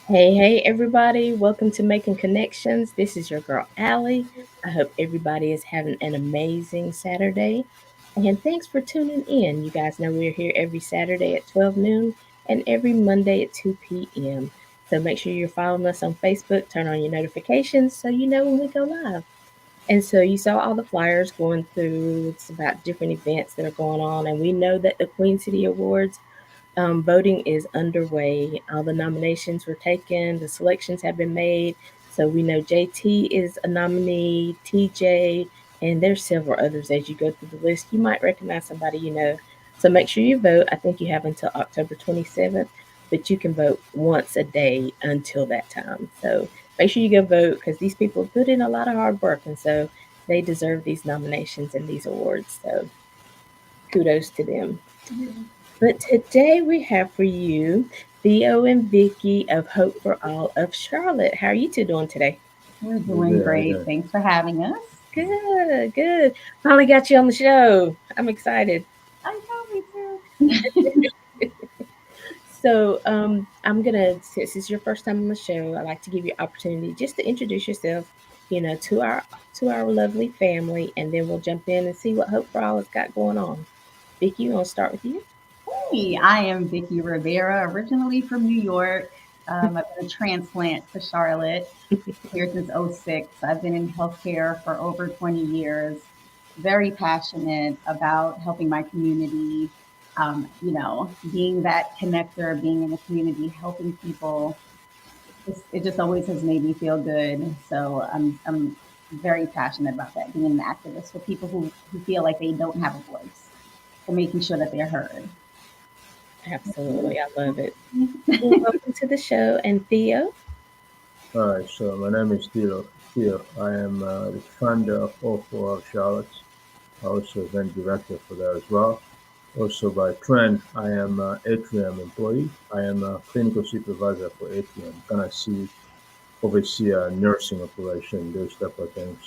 Hey, everybody. Welcome to Making Connections. This is your girl, Allie. I hope everybody is having an amazing Saturday. And thanks for tuning in. You guys know we're here every Saturday at 12 noon and every Monday at 2 p.m. So make sure you're following us on Facebook, turn on your notifications so you know when we go live. And so you saw all the flyers going through. It's about different events that are going on. And we know that the Queen City Awards voting is underway. All the nominations were taken, the selections have been made. So we know JT is a nominee, TJ, and there's several others as you go through the list. You might recognize somebody you know. So make sure you vote. I think you have until October 27th, but you can vote once a day until that time. So make sure you go vote because these people put in a lot of hard work, and so they deserve these nominations and these awards. So kudos to them. But today we have for you Theo and Vicky of Hope for All of Charlotte. How are you two doing today? We're We're doing good. How you great. doing? Thanks for having us. Good, good. Finally got you on the show. I'm excited. I know me too. So, I'm gonna since it's your first time on the show, I like to give you opportunity just to introduce yourself, to our lovely family, and then we'll jump in and see what Hope for All has got going on. Vicky, you want to start with you? Hey, I am Vicky Rivera, originally from New York. I've been a transplant to Charlotte here since '06. I've been in healthcare for over 20 years. Very passionate about helping my community. Being that connector, being in the community, helping people. It just always has made me feel good. So I'm very passionate about that, being an activist for people who feel like they don't have a voice, for making sure that they're heard. Absolutely, I love it. Well, welcome to the show, and Theo. All right. So my name is Theo. Theo. I am the founder of All for All Charlotte. I also event director for that as well. Also by trend, I am Atrium employee. I am a clinical supervisor for Atrium. Kind of oversee nursing operation, those type of things.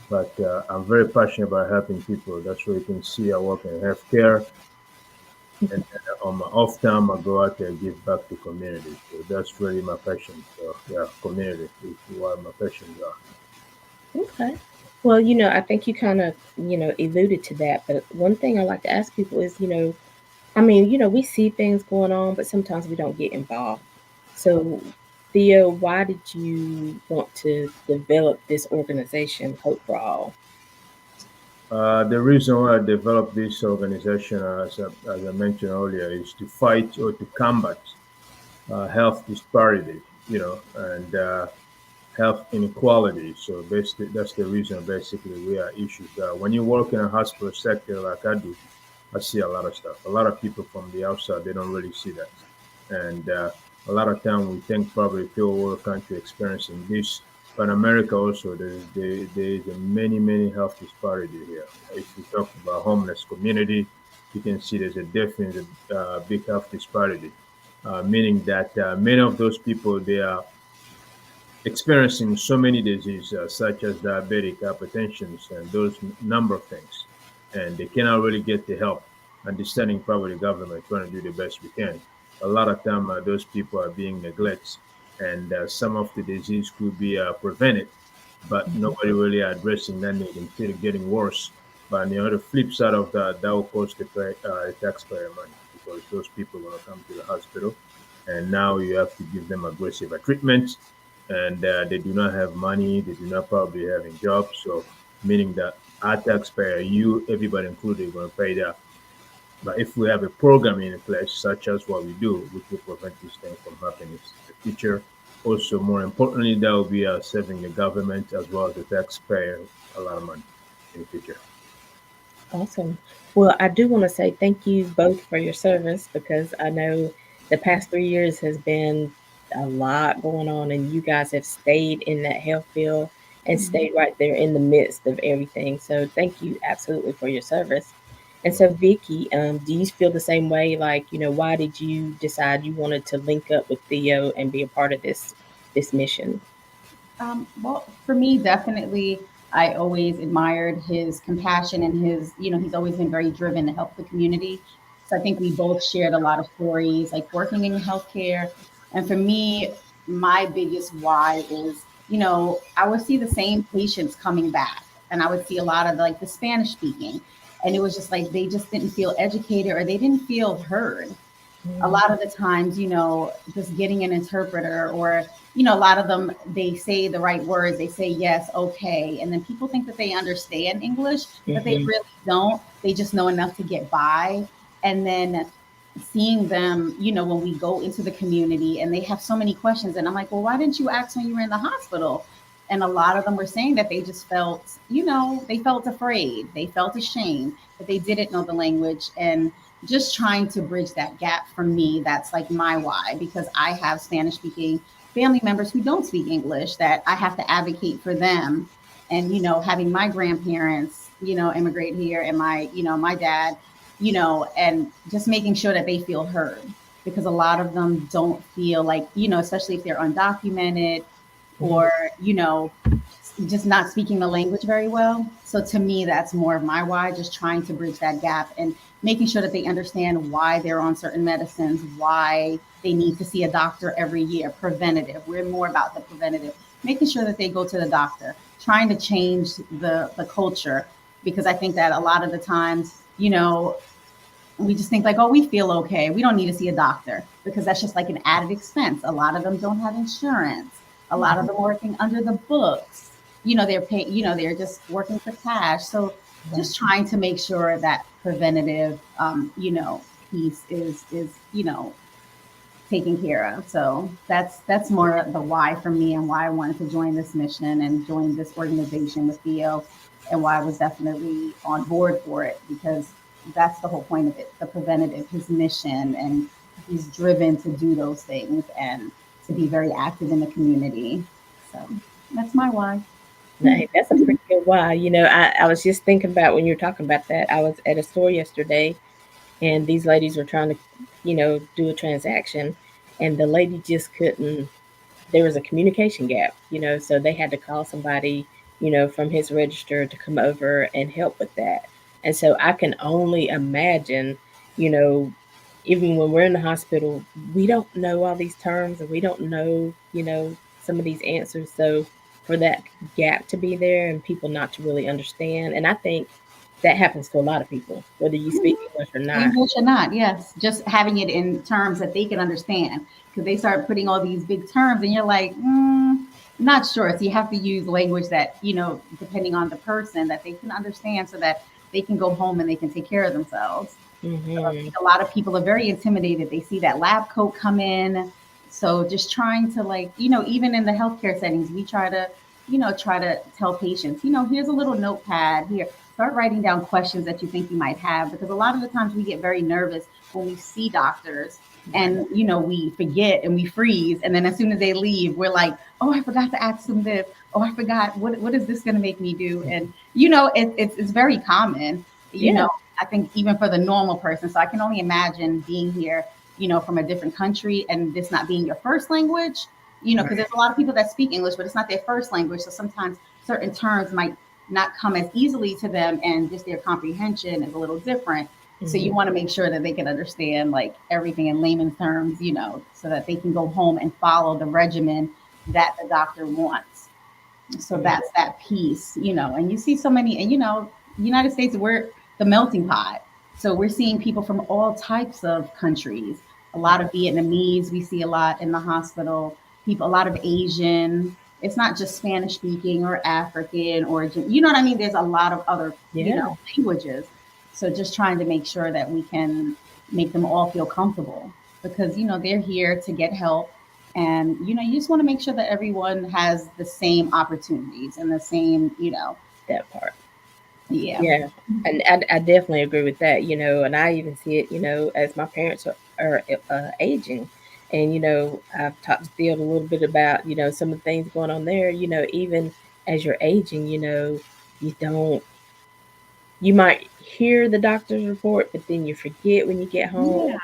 But I'm very passionate about helping people. That's why you can see I work in healthcare. And on my off time, I go out there and give back to community. So that's really my passion. So yeah, community is what my passions are. Okay. Well, I think you kind of, alluded to that. But one thing I like to ask people is, I mean, we see things going on, but sometimes we don't get involved. So, Theo, why did you want to develop this organization, Hope for All? The reason why I developed this organization, as I mentioned earlier, is to fight or to combat health disparity, and health inequality. So basically, that's the reason. Basically, we are issues that when you work in a hospital sector like I do, I see a lot of stuff. A lot of people from the outside they don't really see that, and a lot of time we think probably feel world country experiencing this, but in America also there is a many health disparity here. If you talk about homeless community, you can see there's a definite big health disparity, meaning that many of those people they are experiencing so many diseases such as diabetic, hypertension, and those number of things, and they cannot really get the help. Understanding probably the government trying to do the best we can. A lot of time, those people are being neglected, and some of the disease could be prevented, but nobody really addressing that need instead of getting worse. But on the other flip side of that, that will cost the taxpayer money because those people are going to come to the hospital, and now you have to give them aggressive treatment, and they do not have money, they do not probably having jobs. So meaning that our taxpayer, you, everybody included, are going to pay that. But if we have a program in place, such as what we do, which will prevent these things from happening in the future. Also, more importantly, that will be saving the government as well as the taxpayer a lot of money in the future. Awesome. Well, I do want to say thank you both for your service because I know the past 3 years has been a lot going on, and you guys have stayed in that health field and Mhm. stayed right there in the midst of everything. So, thank you absolutely for your service. And so, Vicky, do you feel the same way? Like, why did you decide you wanted to link up with Theo and be a part of this mission? Well, for me, definitely, I always admired his compassion and he's always been very driven to help the community. So I think we both shared a lot of stories, like working in healthcare, And for me, my biggest why is, I would see the same patients coming back, and I would see a lot of like the Spanish speaking, and it was just like they just didn't feel educated or they didn't feel heard a Mhm. lot of the times, just getting an interpreter or, a lot of them, they say the right words, they say yes, okay. And then people think that they understand English, but they Mhm. really don't. They just know enough to get by. And then seeing them, when we go into the community and they have so many questions, and I'm like, well, why didn't you ask when you were in the hospital? And a lot of them were saying that they just felt, they felt afraid, they felt ashamed that they didn't know the language. And just trying to bridge that gap for me, that's like my why, because I have Spanish speaking family members who don't speak English that I have to advocate for them. And, having my grandparents, immigrate here, and my dad, and just making sure that they feel heard, because a lot of them don't feel like, especially if they're undocumented Mhm. or, just not speaking the language very well. So to me, that's more of my why, just trying to bridge that gap and making sure that they understand why they're on certain medicines, why they need to see a doctor every year, preventative. We're more about the preventative, making sure that they go to the doctor, trying to change the culture, because I think that a lot of the times, we just think like, oh, we feel okay. We don't need to see a doctor, because that's just like an added expense. A lot of them don't have insurance. A lot of them are working under the books. They're paying, they're just working for cash. So Right. just trying to make sure that preventative, piece is, taken care of. So that's more the why for me, and why I wanted to join this mission and join this organization with Theo, and why I was definitely on board for it, because that's the whole point of it, the preventative, his mission, and he's driven to do those things and to be very active in the community. So that's my why. Hey, that's a pretty good why. I was just thinking about when you were talking about that. I was at a store yesterday and these ladies were trying to, do a transaction, and the lady just couldn't. There was a communication gap, so they had to call somebody, from his register to come over and help with that. And so I can only imagine, you know, even when we're in the hospital, we don't know all these terms and we don't know, some of these answers. So for that gap to be there and people not to really understand, and I think that happens to a lot of people, whether you speak English or not. English or not, yes. Just having it in terms that they can understand, because they start putting all these big terms, and you're like, not sure. So you have to use language that, depending on the person, that they can understand, so that they can go home and they can take care of themselves. So I Hmm. think a lot of people are very intimidated. They see that lab coat come in. So just trying to, like, even in the healthcare settings, we try to tell patients, here's a little notepad here. Start writing down questions that you think you might have, because a lot of the times we get very nervous when we see doctors, Right. and we forget and we freeze, and then as soon as they leave, we're like, oh, I forgot to ask them this. Oh, I forgot, what is this going to make me do? And it's very common. you Yeah. know I think even for the normal person. So I can only imagine being here, from a different country, and this not being your first language, because Right. there's a lot of people that speak English, but it's not their first language. So sometimes certain terms might not come as easily to them, and just their comprehension is a little different. So you Hmm. want to make sure that they can understand like everything in layman terms, so that they can go home and follow the regimen that the doctor wants. So that's that piece, and you see so many, and United States, we're the melting pot. So we're seeing people from all types of countries, a lot of Vietnamese, we see a lot in the hospital, people, a lot of Asian. It's not just Spanish speaking or African or, you know what I mean? There's a lot of other, Yeah. languages. So just trying to make sure that we can make them all feel comfortable, because, they're here to get help, and you just want to make sure that everyone has the same opportunities and the same, That part. yeah. Yeah, and I definitely agree with that. And I even see it, as my parents are aging, and I've talked to Theo a little bit about some of the things going on there. Even as you're aging, you don't you might hear the doctor's report, but then you forget when you get home, Yeah.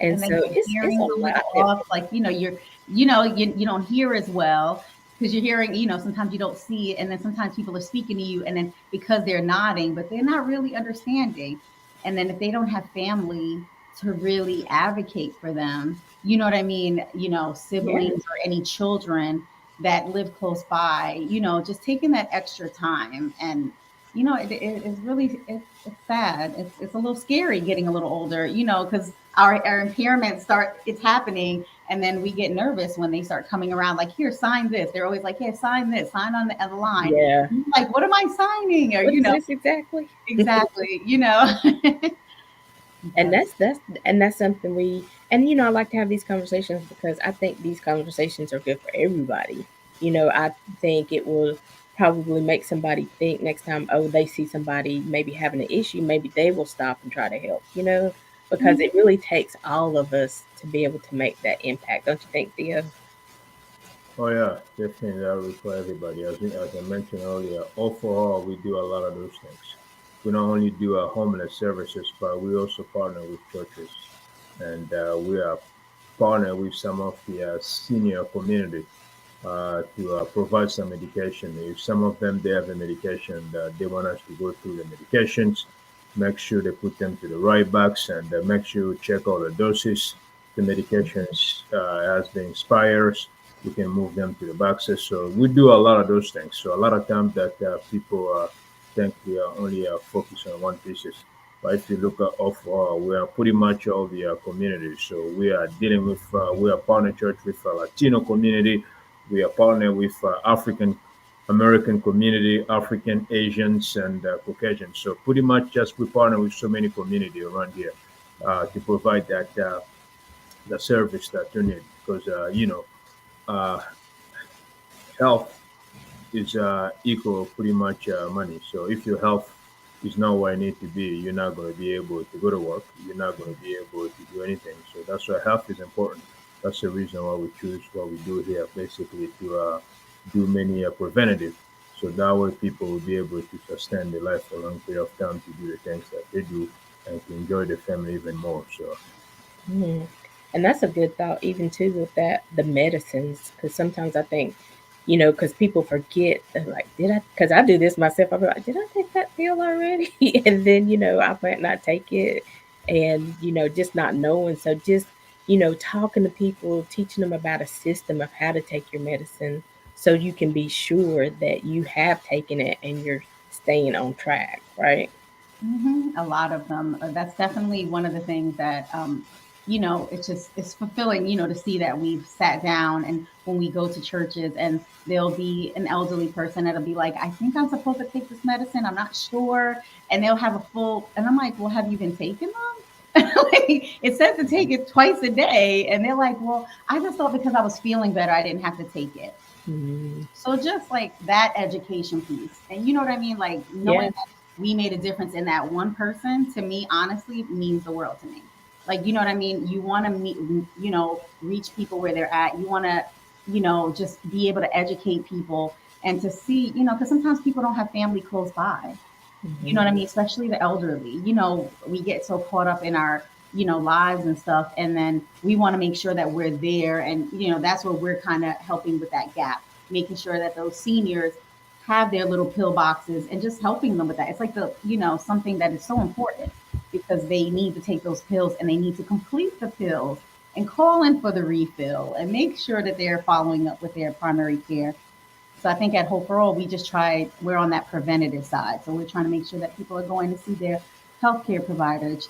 and And so then your it's a hearing's a lot little that off, like, you don't hear as well, because you're hearing, sometimes you don't see it, and then sometimes people are speaking to you, and then because they're nodding, but they're not really understanding. And then if they don't have family to really advocate for them, you know what I mean, siblings Yes. or any children that live close by, just taking that extra time. And it is really, it's sad. It's a little scary getting a little older, because our impairments start, it's happening, and then we get nervous when they start coming around, like, here, sign this. They're always like, yeah, sign this, sign on the line. Yeah. Like, what am I signing? Or, What is this exactly? exactly, And But that's something I like to have these conversations because I think these conversations are good for everybody. I think it will probably make somebody think next time, oh, they see somebody maybe having an issue, maybe they will stop and try to help, because it mhm. really takes all of us to be able to make that impact. Don't you think, Theo? Oh yeah, definitely that will for everybody. As I mentioned earlier, overall we do a lot of those things. We not only do homeless services, but we also partner with churches, and we are partner with some of the senior community to provide some medication. If some of them they have a medication that they want us to go through the medications, make sure they put them to the right box, and make sure we check all the doses. The medications as they expires, we can move them to the boxes. So we do a lot of those things. So a lot of times that people think we are only focused on one pieces. But if you look at overall, we are pretty much all the communities. So we are dealing with, we are partner church with Latino community. We are partner with African American community, African Asians, and Caucasians. So pretty much just we partner with so many community around here to provide that the service that you need. Because uh, health is equal pretty much money. So if your health is not where it need to be, you're not going to be able to go to work. You're not going to be able to do anything. So that's why health is important. That's the reason why we choose what we do here, basically to do many preventative. So that way people will be able to sustain their life for a long period of time to do the things that they do and to enjoy the family even more. So Mhm. And that's a good thought, even too, with that, the medicines, because sometimes I think, because people forget, they're like, did I, because I do this myself, I'll be like, did I take that pill already? And then, I might not take it and, just not knowing. So just, talking to people, teaching them about a system of how to take your medicine so you can be sure that you have taken it and you're staying on track, right? A lot of them. That's definitely one of the things that, it's fulfilling, to see that we've sat down, and when we go to churches and there'll be an elderly person that'll be like, I think I'm supposed to take this medicine. I'm not sure. And they'll have a full, and I'm like, well, have you been taking them? Like, it says to take it twice a day. And they're like, well, I just thought because I was feeling better, I didn't have to take it. Mm-hmm. So just like that education piece, and you know what I mean, like knowing Yeah. that we made a difference in that one person, to me, honestly, means the world to me. Like, you know what I mean? You want to meet, reach people where they're at. You want to, just be able to educate people and to see, because sometimes people don't have family close by. You know Mm-hmm. what I mean? Especially the elderly. We get so caught up in our, lives and stuff. And then we want to make sure that we're there. And, that's where we're kind of helping with that gap, making sure that those seniors have their little pill boxes and just helping them with that. It's like something that is so important because they need to take those pills and they need to complete the pills and call in for the refill and make sure that they're following up with their primary care. So I think at Hope for All, we're on that preventative side. So we're trying to make sure that people are going to see their healthcare providers,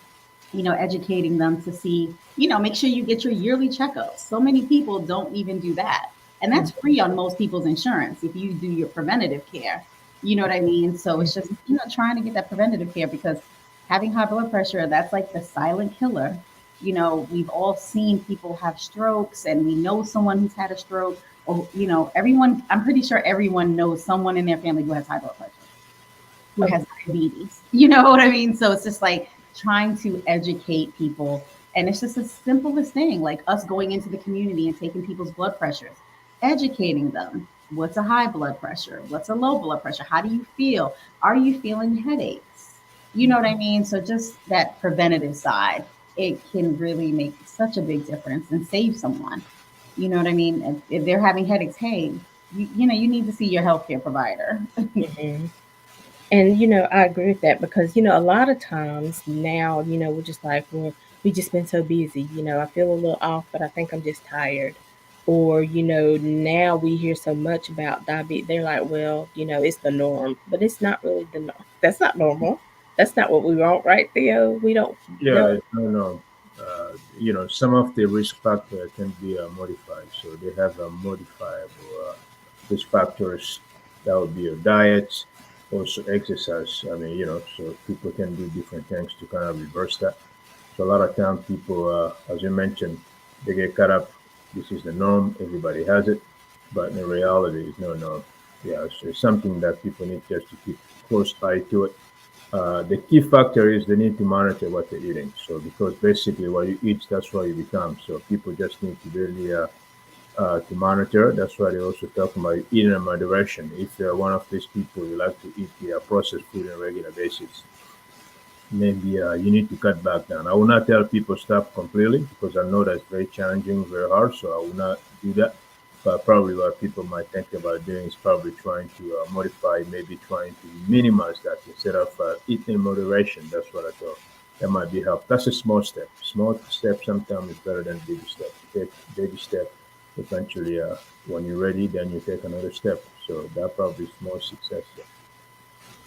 educating them to see, make sure you get your yearly checkups. So many people don't even do that. And that's free on most people's insurance if you do your preventative care. You know what I mean? So it's just, trying to get that preventative care because having high blood pressure, that's like the silent killer. We've all seen people have strokes and we know someone who's had a stroke, or, everyone, I'm pretty sure everyone knows someone in their family who has high blood pressure or Yeah. has diabetes. You know what I mean? So it's just like trying to educate people. And it's just the simplest thing, like us going into the community and taking people's blood pressures, educating them. What's a high blood pressure? What's a low blood pressure? How do you feel? Are you feeling headaches? You know what I mean? So just that preventative side, it can really make such a big difference and save someone. You know what I mean? If they're having headaches, hey, you need to see your healthcare provider. Mhm. And I agree with that because a lot of times now, we're just like, well, we just been so busy. I feel a little off, but I think I'm just tired. Or, now we hear so much about diabetes. They're like, well, it's the norm, but it's not really the norm. That's not normal. That's not what we want, right, Theo? We don't know. Yeah, no, no. Some of the risk factor can be modified. So they have a modifiable risk factors. That would be your diet, also exercise. I mean, so people can do different things to kind of reverse that. So a lot of time people, as you mentioned, they get caught up. This is the norm. Everybody has it, but in reality, it's no norm. Yeah, so it's something that people need just to keep close eye to it. The key factor is they need to monitor what they're eating. So because basically what you eat, that's what you become. So people just need to really to monitor. That's why they also talk about eating in moderation. If you're one of these people who like to eat the processed food on a regular basis, maybe you need to cut back down. I will not tell people stop completely because I know that's very challenging, very hard. So I will not do that. But probably what people might think about doing is probably trying to modify, maybe trying to minimize that instead of eating in moderation. That's what I thought. That might be help. That's a small step. Small step sometimes is better than big step. You take baby step. Eventually, when you're ready, then you take another step. So that probably is more success.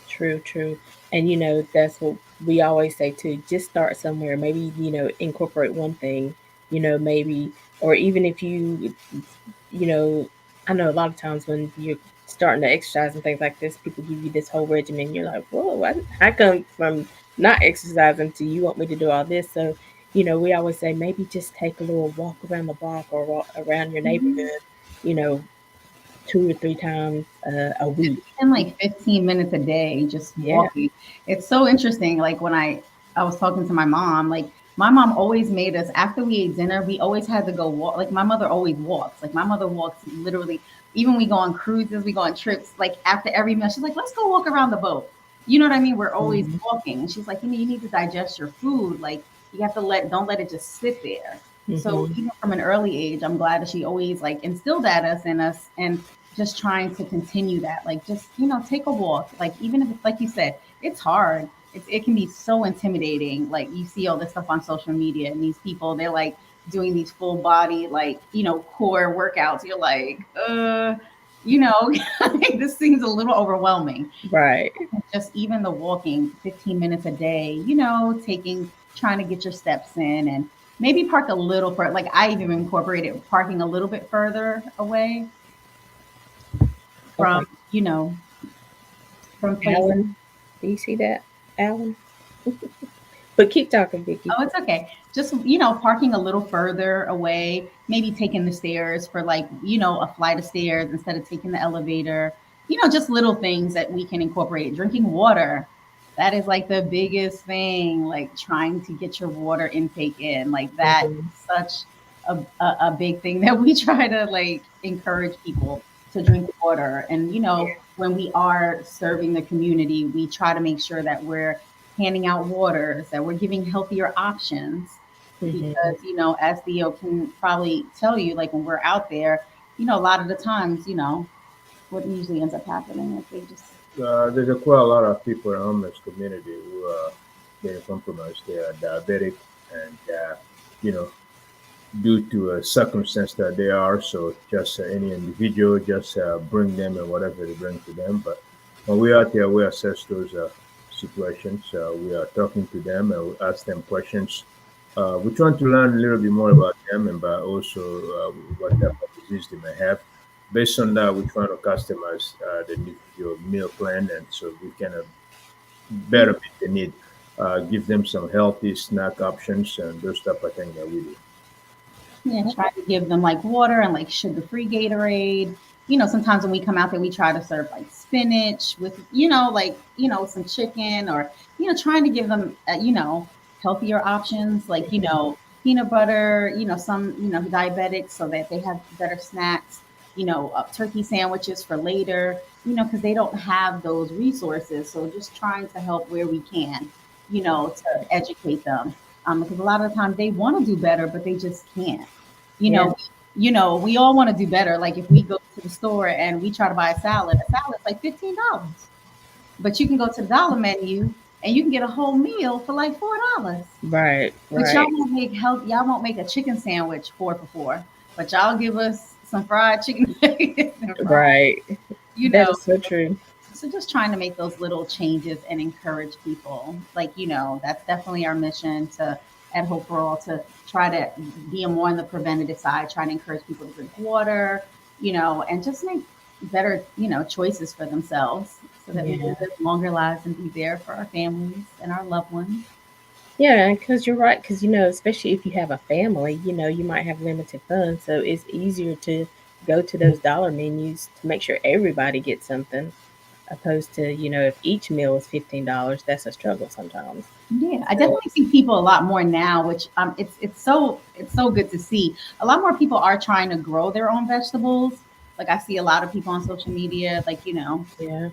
True, true. And that's what we always say too. Just start somewhere. Maybe, incorporate one thing, maybe, or even if you know, I know a lot of times when you're starting to exercise and things like this, people give you this whole regimen. You're like, whoa, I come from not exercising to you want me to do all this. So, we always say maybe just take a little walk around the block or walk around your Mhm. neighborhood, you know, 2 or 3 times a week. In like 15 minutes a day, just Yeah. walking. It's so interesting. Like when I was talking to my mom, like my mom always made us after we ate dinner, we always had to go walk. Like my mother always walks. Like my mother walks literally. Even we go on cruises, we go on trips. Like after every meal, she's like, "Let's go walk around the boat." You know what I mean? We're always Hmm. walking, and she's like, "You need to digest your food. Like you have to don't let it just sit there." So Hmm. even from an early age, I'm glad that she always like instilled that us in us, and just trying to continue that. Like, just, take a walk. Like, even if it's like you said, it's hard. It can be so intimidating. Like, you see all this stuff on social media, and these people, they're like doing these full body, like, core workouts. You're like, you know, this seems a little overwhelming. Right. Just even the walking 15 minutes a day, trying to get your steps in, and maybe park a little for, like, I even incorporated parking a little bit further away from, Okay. you know, from places. Alan, do you see that, Alan? But keep talking, Vicky. Oh, it's okay. Just, parking a little further away, maybe taking the stairs for, like, a flight of stairs instead of taking the elevator. Just little things that we can incorporate. Drinking water. That is like the biggest thing, like trying to get your water intake in. Like that Hmm. is such a big thing that we try to like encourage people to drink water. And, when we are serving the community, we try to make sure that we're handing out waters, that we're giving healthier options. Hmm. Because, as Theo can probably tell you, like when we're out there, a lot of the times, what usually ends up happening is they just, There's quite a lot of people in the homeless community who are getting compromised. They are diabetic, and you know, due to a circumstance that they are. So just any individual, just bring them and whatever they bring to them. But when we're out there, we assess those situations. We are talking to them and we ask them questions. We're trying to learn a little bit more about them and about also what type of disease they may have. Based on that, we're trying to customize the individual meal plan, and so we can better meet the need. Give them some healthy snack options and those type of things that we do. try to give them like water and like sugar-free Gatorade. Sometimes when we come out there, we try to serve like spinach with, like, some chicken, or, trying to give them, healthier options, like, peanut butter, some, diabetics, so that they have better snacks, turkey sandwiches for later, because they don't have those resources. So just trying to help where we can, to educate them. Because a lot of the time they want to do better, but they just can't. You Yeah. know, we all want to do better. Like if we go to the store and we try to buy a salad's like $15. But you can go to the dollar menu. and you can get a whole meal for like $4. Right, But y'all right, won't make health. Y'all won't make a chicken sandwich 4 for 4. But y'all give us some fried chicken nuggets and fries. right. You That know, is so true. so just trying to make those little changes and encourage people. Like, that's definitely our mission to at Hope for All, to try to be more on the preventative side, trying to encourage people to drink water, and just make better, choices for themselves so that we can Yeah. live longer lives and be there for our families and our loved ones. Yeah, because you're right. Because, especially if you have a family, you might have limited funds. So it's easier to go to those dollar menus to make sure everybody gets something, opposed to, if each meal is $15, that's a struggle sometimes. Yeah, I So, definitely see people a lot more now, which it's so good to see. A lot more people are trying to grow their own vegetables. Like I see a lot of people on social media, like yeah.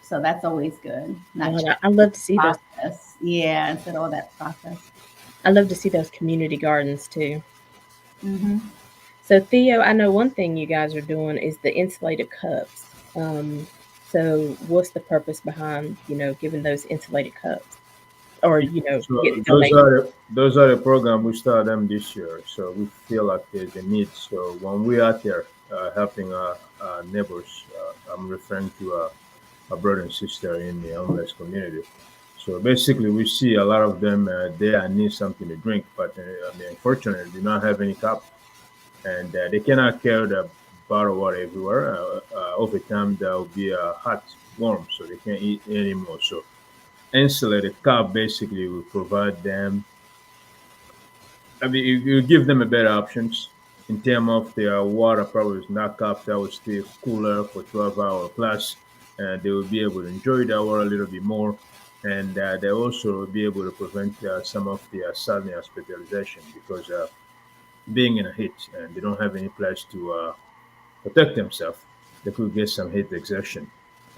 so that's always good. Not And just I love to see those. process, yeah, instead of all that process. I love to see those community gardens too. Hmm. So Theo, I know one thing you guys are doing is the insulated cups. So what's the purpose behind giving those insulated cups, or So getting donations? those are the program we started them this year. So we feel like there's a need. So when we out there helping our neighbors, I'm referring to our brother and sister in the homeless community. So basically, we see a lot of them. They need something to drink, but I mean, unfortunately, they do not have any cup, and they cannot carry the bottled water everywhere. Over time, there will be a hot, warm, so they can't eat anymore. So insulated cup basically will provide them. I mean, you give them a better options in terms of their water. Probably is not cup that will stay cooler for 12 hours plus, and they will be able to enjoy that water a little bit more. And they also will be able to prevent some of the sudden hospitalization because being in a heat and they don't have any place to protect themselves, they could get some heat exertion.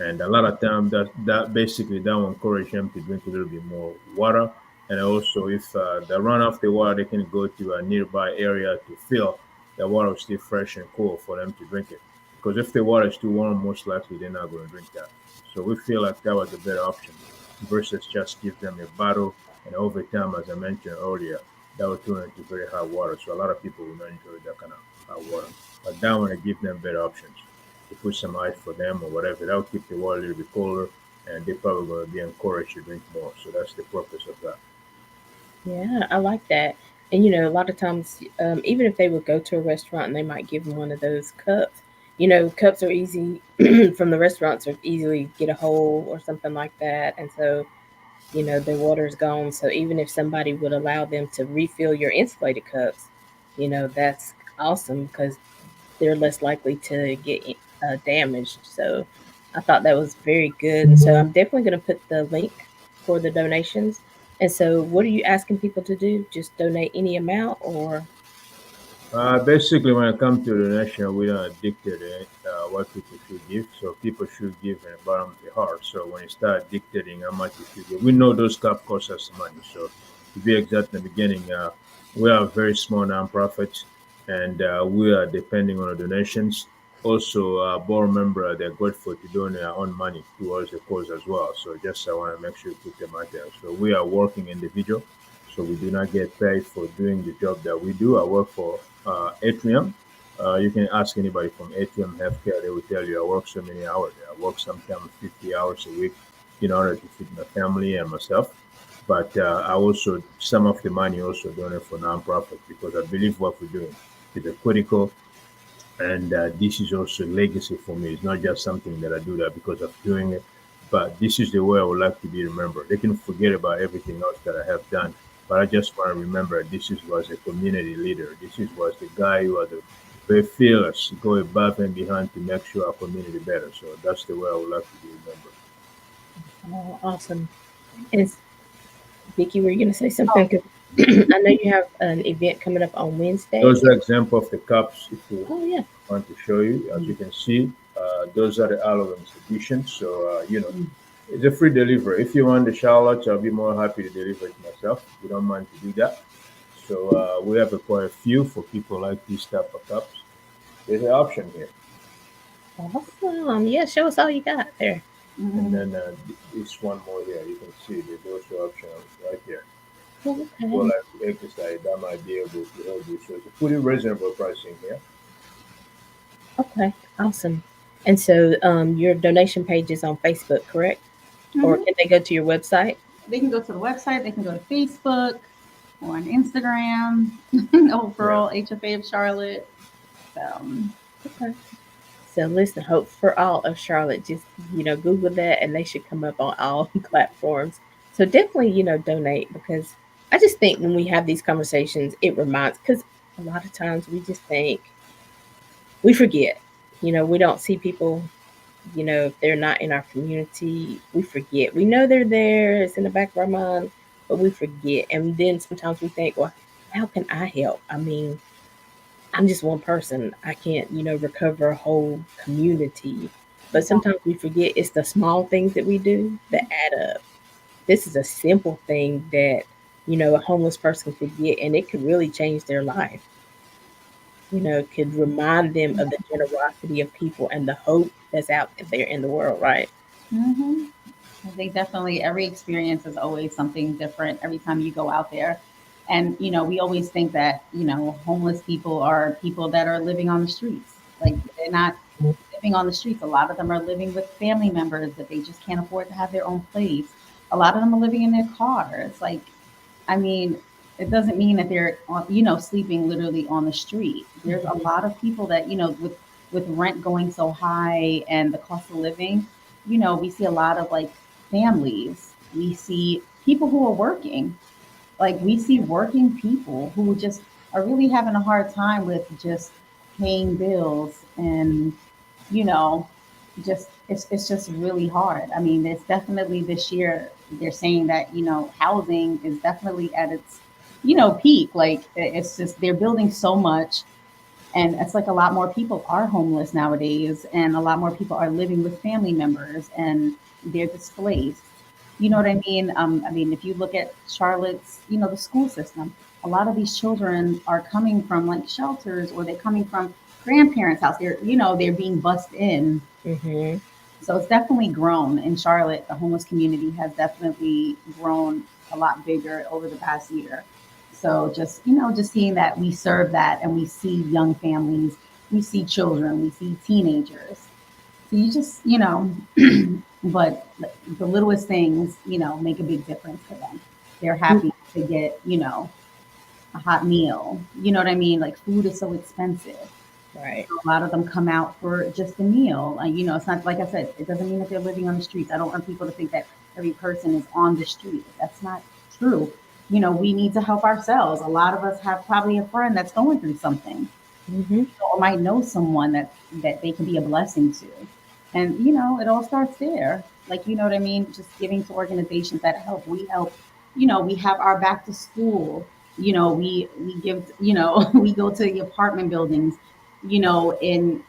And a lot of time that basically that will encourage them to drink a little bit more water. And also if they run off the water, they can go to a nearby area to fill the water will stay fresh and cool for them to drink it. Because if the water is too warm, most likely they're not going to drink that. So we feel like that was a better option versus just give them a bottle and over time, as I mentioned earlier, that will turn into very hot water. So a lot of people will not enjoy that kind of hot water. But that want to give them better options to put some ice for them or whatever. That'll keep the water a little bit colder, and they're probably going to be encouraged to drink more. So that's the purpose of that. Yeah, I like that. And a lot of times, even if they would go to a restaurant and they might give them one of those cups, cups are easy from the restaurants are easily get a hole or something like that, and so their water is gone. So even if somebody would allow them to refill your insulated cups, that's awesome because they're less likely to get damaged. So I thought that was very good. And so I'm definitely going to put the link for the donations. And so, what are you asking people to do? Just donate any amount, or Basically, when it comes to the donation, we don't dictate what people should give. So people should give in the bottom of the heart. So when you start dictating how much you should give, we know those cup cost us money. So to be exact in the beginning, we are a very small nonprofit, and we are depending on the donations. Also, board member, they're grateful to donate their own money towards the cause as well. So just I want to make sure you put them out there. So we are working individual. So we do not get paid for doing the job that we do. I work for Atrium. You can ask anybody from Atrium Healthcare; they will tell you I work so many hours. I work sometimes 50 hours a week in order to feed my family and myself. But I also some of the money also donate for nonprofit because I believe what we're doing is a critical, and this is also legacy for me. It's not just something that I do that because of doing it, but this is the way I would like to be remembered. They can forget about everything else that I have done, but I just want to remember this is was a community leader. This is was the guy who was very fearless, go above and behind to make sure our community better. So that's the way I would like to be remembered. oh, awesome. And Vicky, were you going to say Oh, something? 'Cause I know you have an event coming up on Wednesday. Those are example of the cups. If you Oh yeah. want to show you, as you can see, those are the Halloween editions. So it's a free delivery. If you want the Charlotte, I'll be more happy to deliver it myself. We don't mind to do that. So we have quite a few for people like these type of cups. There's an option here. Awesome. Yeah, show us all you got there. And Hmm. then this one more here, you can see the those two options right here. Oh, If you would okay. like to exercise, that might be able to help you. So it's a pretty reasonable pricing here. Okay. Awesome. And so, your donation page is on Facebook, correct? Or Hmm. can they go to your website? They can go to the website. They can go to Facebook, on Instagram, Yeah. overall HFA of Charlotte. So, Okay. So listen, Hope for All of Charlotte. Just Google that, and they should come up on all platforms. So definitely, donate, because I just think when we have these conversations, it reminds, because a lot of times we just think we forget. We don't see people. If they're not in our community, we forget. We know they're there; it's in the back of our mind, but we forget. And then sometimes we think, well, how can I help? I mean, I'm just one person. I can't, recover a whole community. But exactly. sometimes we forget it's the small things that we do that add up. This is a simple thing that, a homeless person could get, and it could really change their life. Could remind them of the generosity of people and the hope that's out there in the world, right? Hmm. I think definitely every experience is always something different every time you go out there. And, we always think that, homeless people are people that are living on the streets. Like they're not living on the streets. A lot of them are living with family members that they just can't afford to have their own place. A lot of them are living in their cars. Like, I mean, it doesn't mean that they're, sleeping literally on the street. There's a Mhm. lot of people that, with rent going so high and the cost of living, we see a lot of like families. We see people who are working. Like we see working people who just are really having a hard time with just paying bills and, you know, just it's just really hard. I mean, it's definitely this year they're saying that, housing is definitely at its, peak. Like it's just they're building so much and it's like a lot more people are homeless nowadays, and a lot more people are living with family members and they're displaced. You know what I mean? I mean, if you look at Charlotte's, the school system, a lot of these children are coming from like shelters or they're coming from grandparents' house. They're being bussed in, Mhm. so it's definitely grown in Charlotte. The homeless community has definitely grown a lot bigger over the past year. So just, just seeing that we serve that and we see young families, we see children, we see teenagers. So you just, but the littlest things, make a big difference to them. They're happy to get, a hot meal. You know what I mean? Like food is so expensive. Right. A lot of them come out for just a meal. It's not like I said, it doesn't mean that they're living on the streets. I don't want people to think that every person is on the street. That's not true. We need to help ourselves. A lot of us have probably a friend that's going through something, Mhm. or might know someone that they can be a blessing to. And it all starts there. Like what I mean? Just giving to organizations that help. We help, we have our back to school. We give, we go to the apartment buildings, in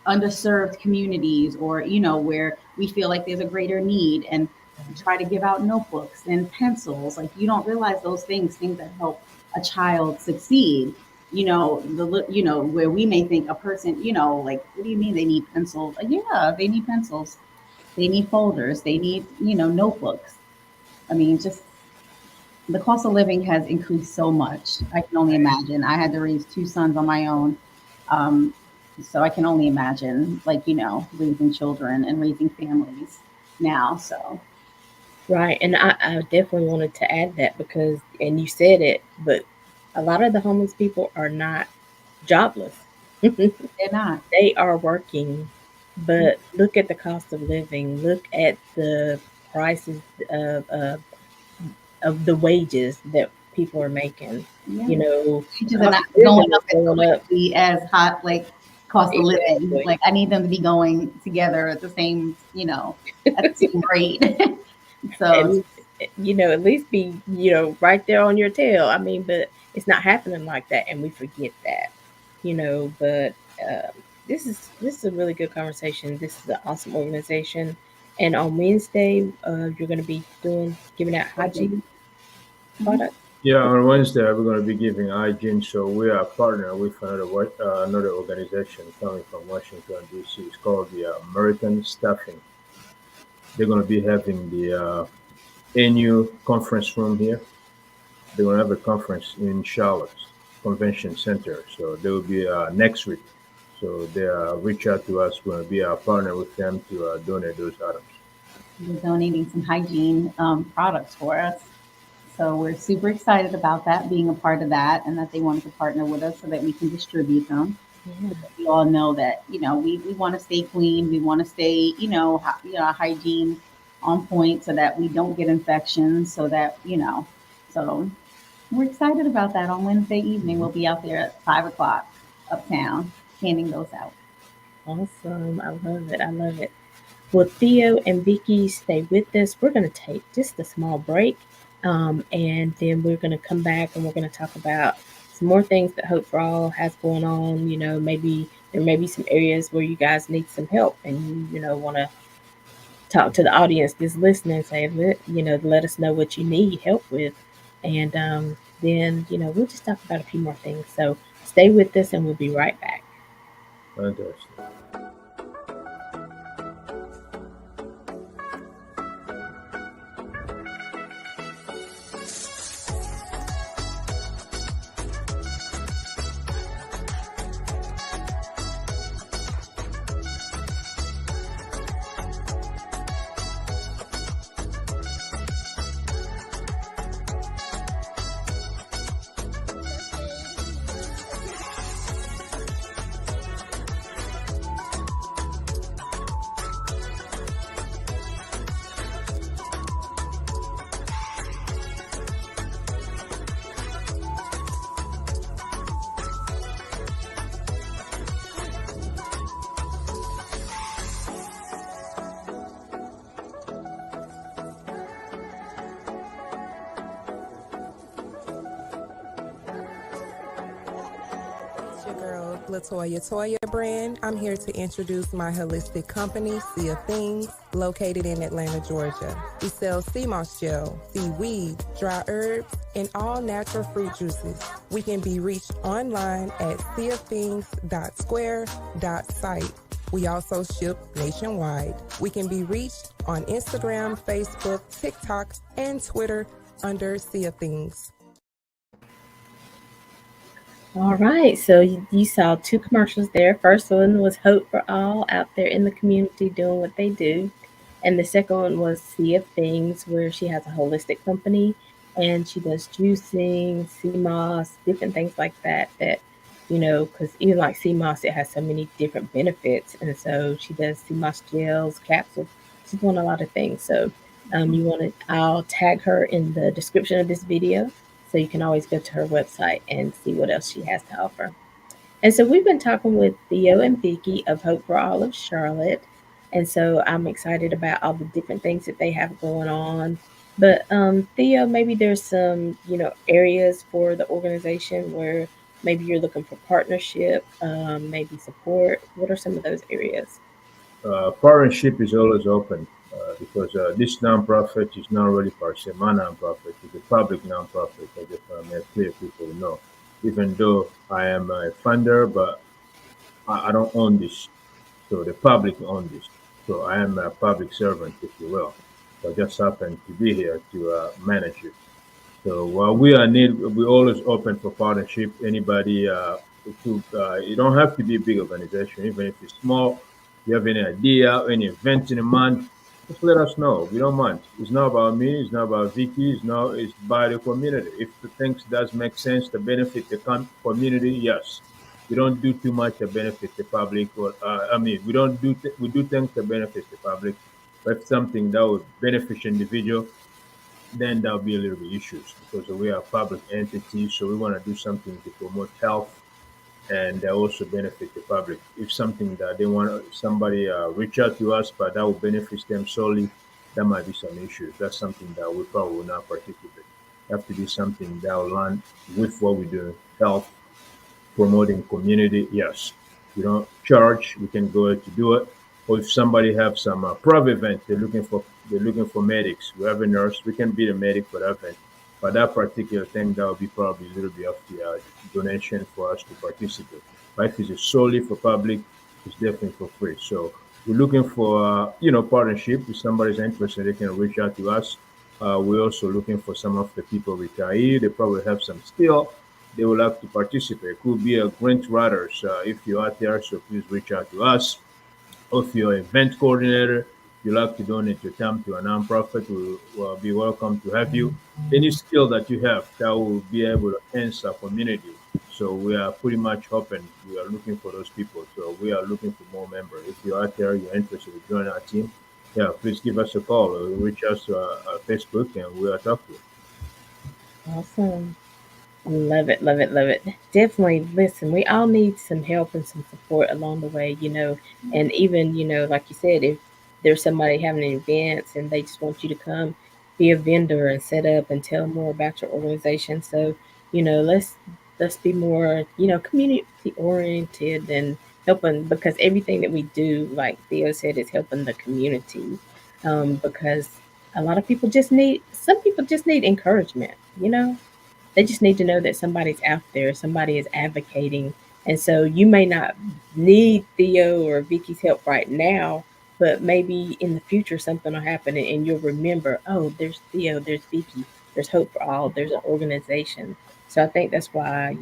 underserved communities or, where we feel like there's a greater need and try to give out notebooks and pencils. Like you don't realize things that help a child succeed, where we may think a person, like, what do you mean they need pencils? Like, yeah, they need pencils, they need folders, they need, notebooks. I mean, just the cost of living has increased so much. I can only imagine. I had to raise two sons on my own. Um, so I can only imagine, like, raising children and raising families now. So, Right. And I definitely wanted to add that, because, and you said it, but a lot of the homeless people are not jobless. they're not. They are working, but look at the cost of living. Look at the prices of of, of the wages that people are making. Yeah. You know, Wages are cost not of living going is up as going up. quickly as hot, like cost of living. Exactly. Like I need them to be going together at the same, at the same rate. So And at least be, right there on your tail. I mean, but it's not happening like that, and we forget that. But this is a really good conversation. This is an awesome organization. And on Wednesday, you're going to be giving out hygiene mhm. products. Yeah, on Wednesday we're going to be giving hygiene. So we are partner with another organization coming from Washington D.C. It's called the American Staffing. They're going to be having the annual conference room here. They're going to have a conference in Charlotte Convention Center. So they will be next week. So they reach out to us. We're going to be a partner with them to donate those items. They're donating some hygiene products for us. So we're super excited about that, being a part of that, and that they wanted to partner with us so that we can distribute them. Yeah. We all know that we want to stay clean. We want to stay hygiene on point so that we don't get infections. So we're excited about that. On Wednesday evening, we'll be out there at 5 o'clock uptown handing those out. Awesome. I love it. I love it. Well, Theo and Vicky, stay with us. We're going to take just a small break, and then we're going to come back and we're going to talk about some more things that Hope for All has going on. Maybe there may be some areas where you guys need some help, and you want to talk to the audience that's listening. Say, let us know what you need help with, and then we'll just talk about a few more things. So stay with us, and we'll be right back. Fantastic. Your girl, Latoya Toya brand. I'm here to introduce my holistic company, Sea of Things, located in Atlanta, Georgia. We sell sea moss gel, seaweed, dry herbs, and all natural fruit juices. We can be reached online at seaofthings.square.site. We also ship nationwide. We can be reached on Instagram, Facebook, TikTok, and Twitter under Sea of Things. All right, so you saw two commercials there. First one was Hope for All out there in the community doing what they do. And the second one was Sea of Things, where she has a holistic company and she does juicing, sea moss, different things like that. Because even like sea moss, it has so many different benefits. And so she does sea moss gels, capsules. She's doing a lot of things. So I'll tag her in the description of this video so you can always go to her website and see what else she has to offer. And so we've been talking with Theo and Vicky of Hope for All of Charlotte. And so I'm excited about all the different things that they have going on. But Theo, maybe there's some, areas for the organization where maybe you're looking for partnership, maybe support. What are some of those areas? Partnership is always open because this nonprofit is not really per se my nonprofit. It's a public nonprofit. I just want to make clear people know. Even though I am a funder, but I don't own this. So the public own this. So I am a public servant, if you will. So I just happen to be here to manage it. So while we are need, we always open for partnership. Anybody, you don't have to be a big organization, even if it's small. You have any idea, any event in a month, just let us know. We don't mind. It's not about me. It's not about Vicky. It's by the community. If the things does make sense to benefit the community, yes. We don't do too much to benefit the public, or we don't we do things to benefit the public. But if something that would benefit individual, then there'll be a little bit issues because we are a public entity, so we want to do something to promote health and also benefit the public. If something that they want somebody reach out to us, but that will benefit them solely, there might be some issues. That's something that we probably will not participate. Have to be something that will align with what we do, health, promoting community. Yes, we don't charge. We can go to do it. Or if somebody have some private event, they're looking for medics. We have a nurse. We can be the medic for that event. But that particular thing, that will be probably a little bit of the donation for us to participate. But if it's solely for public, it's definitely for free. So We're looking for partnership. If somebody's interested, they can reach out to us. We're also looking for some of the people retired. They probably have some skill. They would like to participate. Could be a grant writers. If you're out there, so please reach out to us. Or if you're an event coordinator, you like to donate your time to a nonprofit, we will be welcome to have you. Any skill that you have that will be able to enhance our community. So we are pretty much hoping we are looking for those people. So we are looking for more members. If you're out there, you're interested in joining our team, yeah, please give us a call or reach us to our Facebook and we'll talk to you. Awesome. Love it, love it, love it. Definitely. Listen, we all need some help and some support along the way, and even, like you said, if there's somebody having an event and they just want you to come be a vendor and set up and tell them more about your organization. So, let's be more, community oriented and helping, because everything that we do, like Theo said, is helping the community. Because a lot of people just need, some people just need encouragement. They just need to know that somebody's out there, somebody is advocating. And so you may not need Theo or Vicky's help right now, but maybe in the future something will happen and you'll remember, oh, there's Theo, there's Vicky, there's Hope for All, there's an organization. So I think that's why,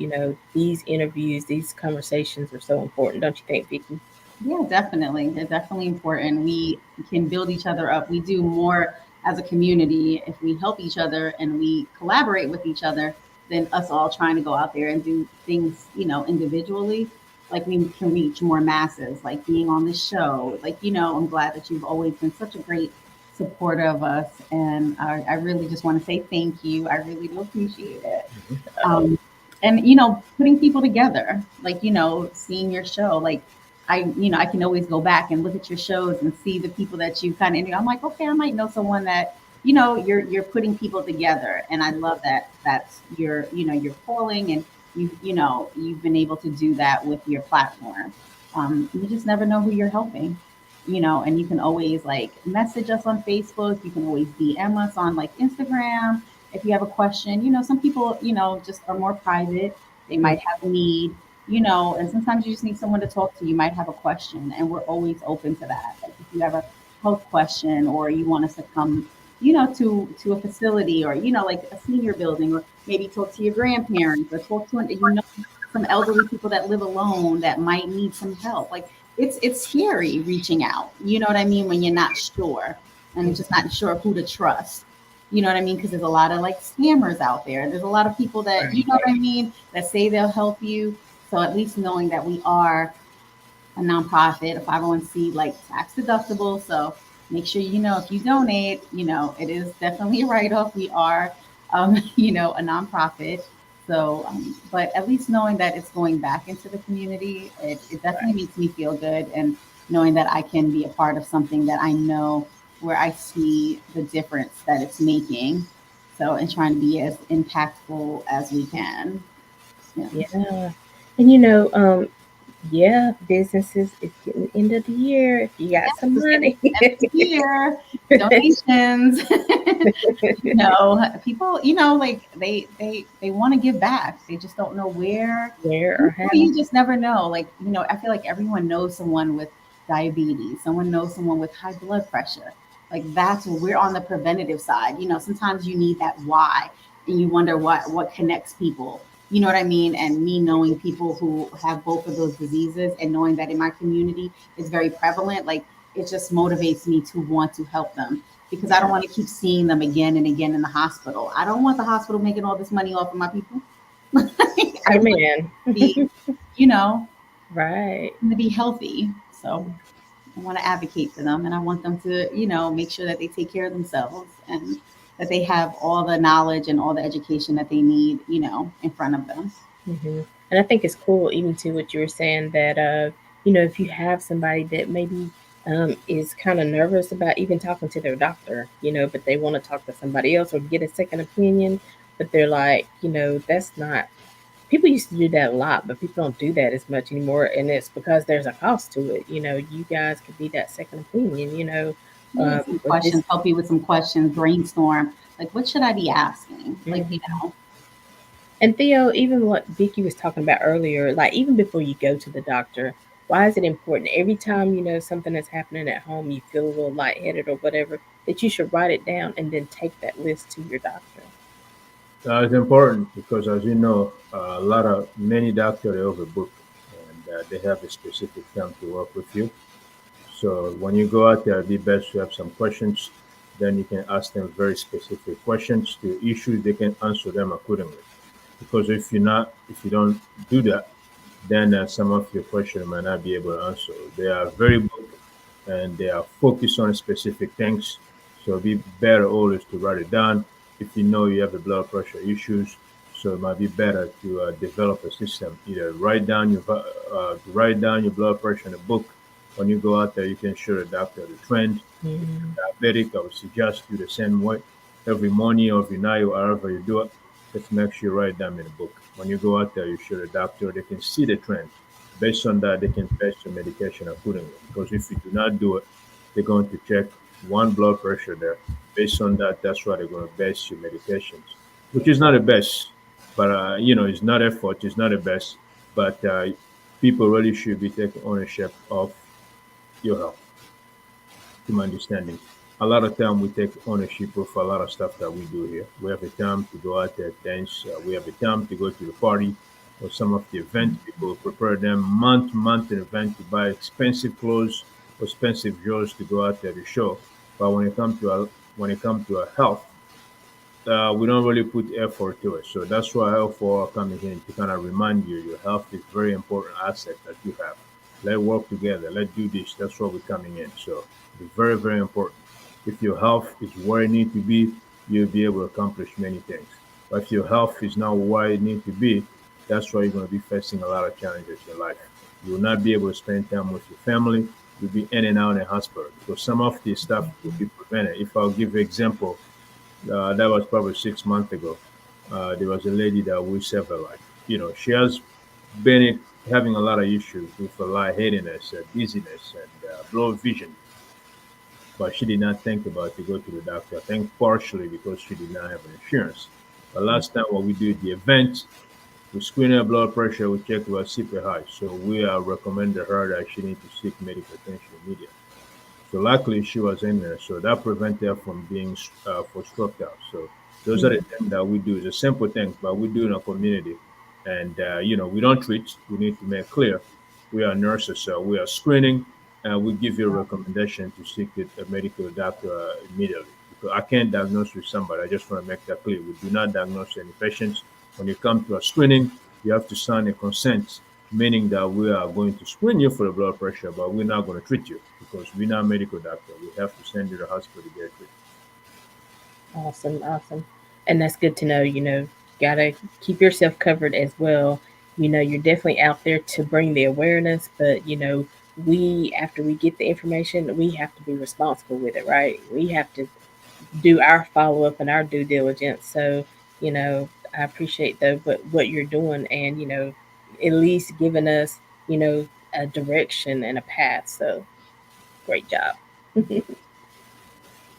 these interviews, these conversations are so important, don't you think, Vicky? Yeah, definitely. They're definitely important. We can build each other up. We do more as a community if we help each other and we collaborate with each other than us all trying to go out there and do things, individually. Like we can reach more masses, like being on this show. Like, I'm glad that you've always been such a great supporter of us. And I really just want to say thank you. I really do appreciate it. Um, and putting people together, like seeing your show, like I can always go back and look at your shows and see the people that you kind of. I'm like, okay, I might know someone that you're putting people together, and I love that. That's your calling, and you've been able to do that with your platform. You just never know who you're helping, and you can always like message us on Facebook. You can always DM us on like Instagram if you have a question. Some people just are more private. They might have a need, and sometimes you just need someone to talk to. You might have a question, and we're always open to that. Like if you have a health question or you want us to come, to a facility or like a senior building, or maybe talk to your grandparents or talk to some elderly people that live alone that might need some help. Like it's scary reaching out. You know what I mean? When you're not sure and just not sure who to trust. You know what I mean? Because there's a lot of like scammers out there. There's a lot of people that, you know what I mean, that say they'll help you. So at least knowing that we are a nonprofit, a 501c, like tax deductible. So make sure if you donate, it is definitely a write off. We are, a nonprofit. So, but at least knowing that it's going back into the community, it definitely makes me feel good. And knowing that I can be a part of something that I know where I see the difference that it's making. So, and trying to be as impactful as we can. Yeah. Yeah. And yeah, businesses, it's getting the end of the year. If you got some Just get money. every year donations. People, like they want to give back. They just don't know where. Where or how. You just never know. Like, I feel like everyone knows someone with diabetes. Someone knows someone with high blood pressure. Like that's what we're on the preventative side. Sometimes you need that why and you wonder what connects people. You know what I mean? And me knowing people who have both of those diseases and knowing that in my community is very prevalent, like it just motivates me to want to help them because I don't want to keep seeing them again and again in the hospital. I don't want the hospital making all this money off of my people. I want Amen. to be, you know, Right. to be healthy. So I want to advocate for them and I want them to, make sure that they take care of themselves and that they have all the knowledge and all the education that they need, in front of them. And I think it's cool, even to what you were saying, that if you have somebody that maybe is kind of nervous about even talking to their doctor, but they want to talk to somebody else or get a second opinion, but they're like, that's not. People used to do that a lot, but people don't do that as much anymore, and it's because there's a cost to it. You guys could be that second opinion. Yeah, some With this. questions, help you with some questions, brainstorm. Like, what should I be asking? Like, Mhm. And Theo, even what Vicky was talking about earlier, like even before you go to the doctor, why is it important every time something is happening at home, you feel a little lightheaded or whatever, that you should write it down and then take that list to your doctor? It's important because, as you know, a lot of many doctors they overbook, and they have a specific time to work with you. So when you go out there, it'd be best to have some questions. Then you can ask them very specific questions to issues. They can answer them accordingly. Because if you don't do that, then some of your questions might not be able to answer. They are very book and they are focused on specific things. So it'd be better always to write it down if you know you have the blood pressure issues. So it might be better to develop a system. Either write down your blood pressure in a book. When you go out there, you can show the doctor the trend. If Mm-hmm. you're diabetic, I would suggest do the same way every morning or every night or however you do it. Just make sure you write them in a book. When you go out there, you show the doctor, they can see the trend. Based on that, they can test your medication accordingly. Because if you do not do it, they're going to check one blood pressure there. Based on that, that's why they're going to base your medications, which is not the best. But it's not effort, it's not the best. But people really should be taking ownership of your health, to my understanding. A lot of time we take ownership of a lot of stuff that we do here. We have a time to go out there dance. We have a time to go to the party or some of the events. People prepare them month in advance to buy expensive clothes, expensive jewels to go out there to show. But when it comes to our health, we don't really put effort to it. So that's why I offer coming in to kind of remind you your health is very important asset that you have. Let's work together. Let's do this. That's why we're coming in. So it's very, very important. If your health is where it needs to be, you'll be able to accomplish many things. But if your health is not where it needs to be, that's why you're going to be facing a lot of challenges in life. You will not be able to spend time with your family. You'll be in and out in the hospital. So some of this stuff will be prevented. If I'll give you an example, that was probably 6 months ago. There was a lady that we saved her life. She has been having a lot of issues with her lightheadedness, dizziness, and blurred vision, but she did not think about to go to the doctor. I think partially because she did not have an insurance. But last time when we did the event, we screened her blood pressure, we checked her super high. So we recommended her that she need to seek medical attention immediately. So luckily she was in there, so that prevented her from being for stroked out. So those are the things that we do. It's a simple thing, but we do in our community. And we don't treat. We need to make clear we are nurses, so we are screening, and we give you a recommendation to seek a medical doctor immediately. Because I can't diagnose with somebody. I just want to make that clear. We do not diagnose any patients. When you come to a screening, you have to sign a consent, meaning that we are going to screen you for the blood pressure, but we're not going to treat you because we're not a medical doctor. We have to send you to the hospital to get treated. Awesome, awesome. And that's good to know. Gotta keep yourself covered as well. You're definitely out there to bring the awareness, but we, after we get the information, we have to be responsible with it, right? We have to do our follow up and our due diligence. So, I appreciate what you're doing, and at least giving us, you know, a direction and a path. So great job. Thank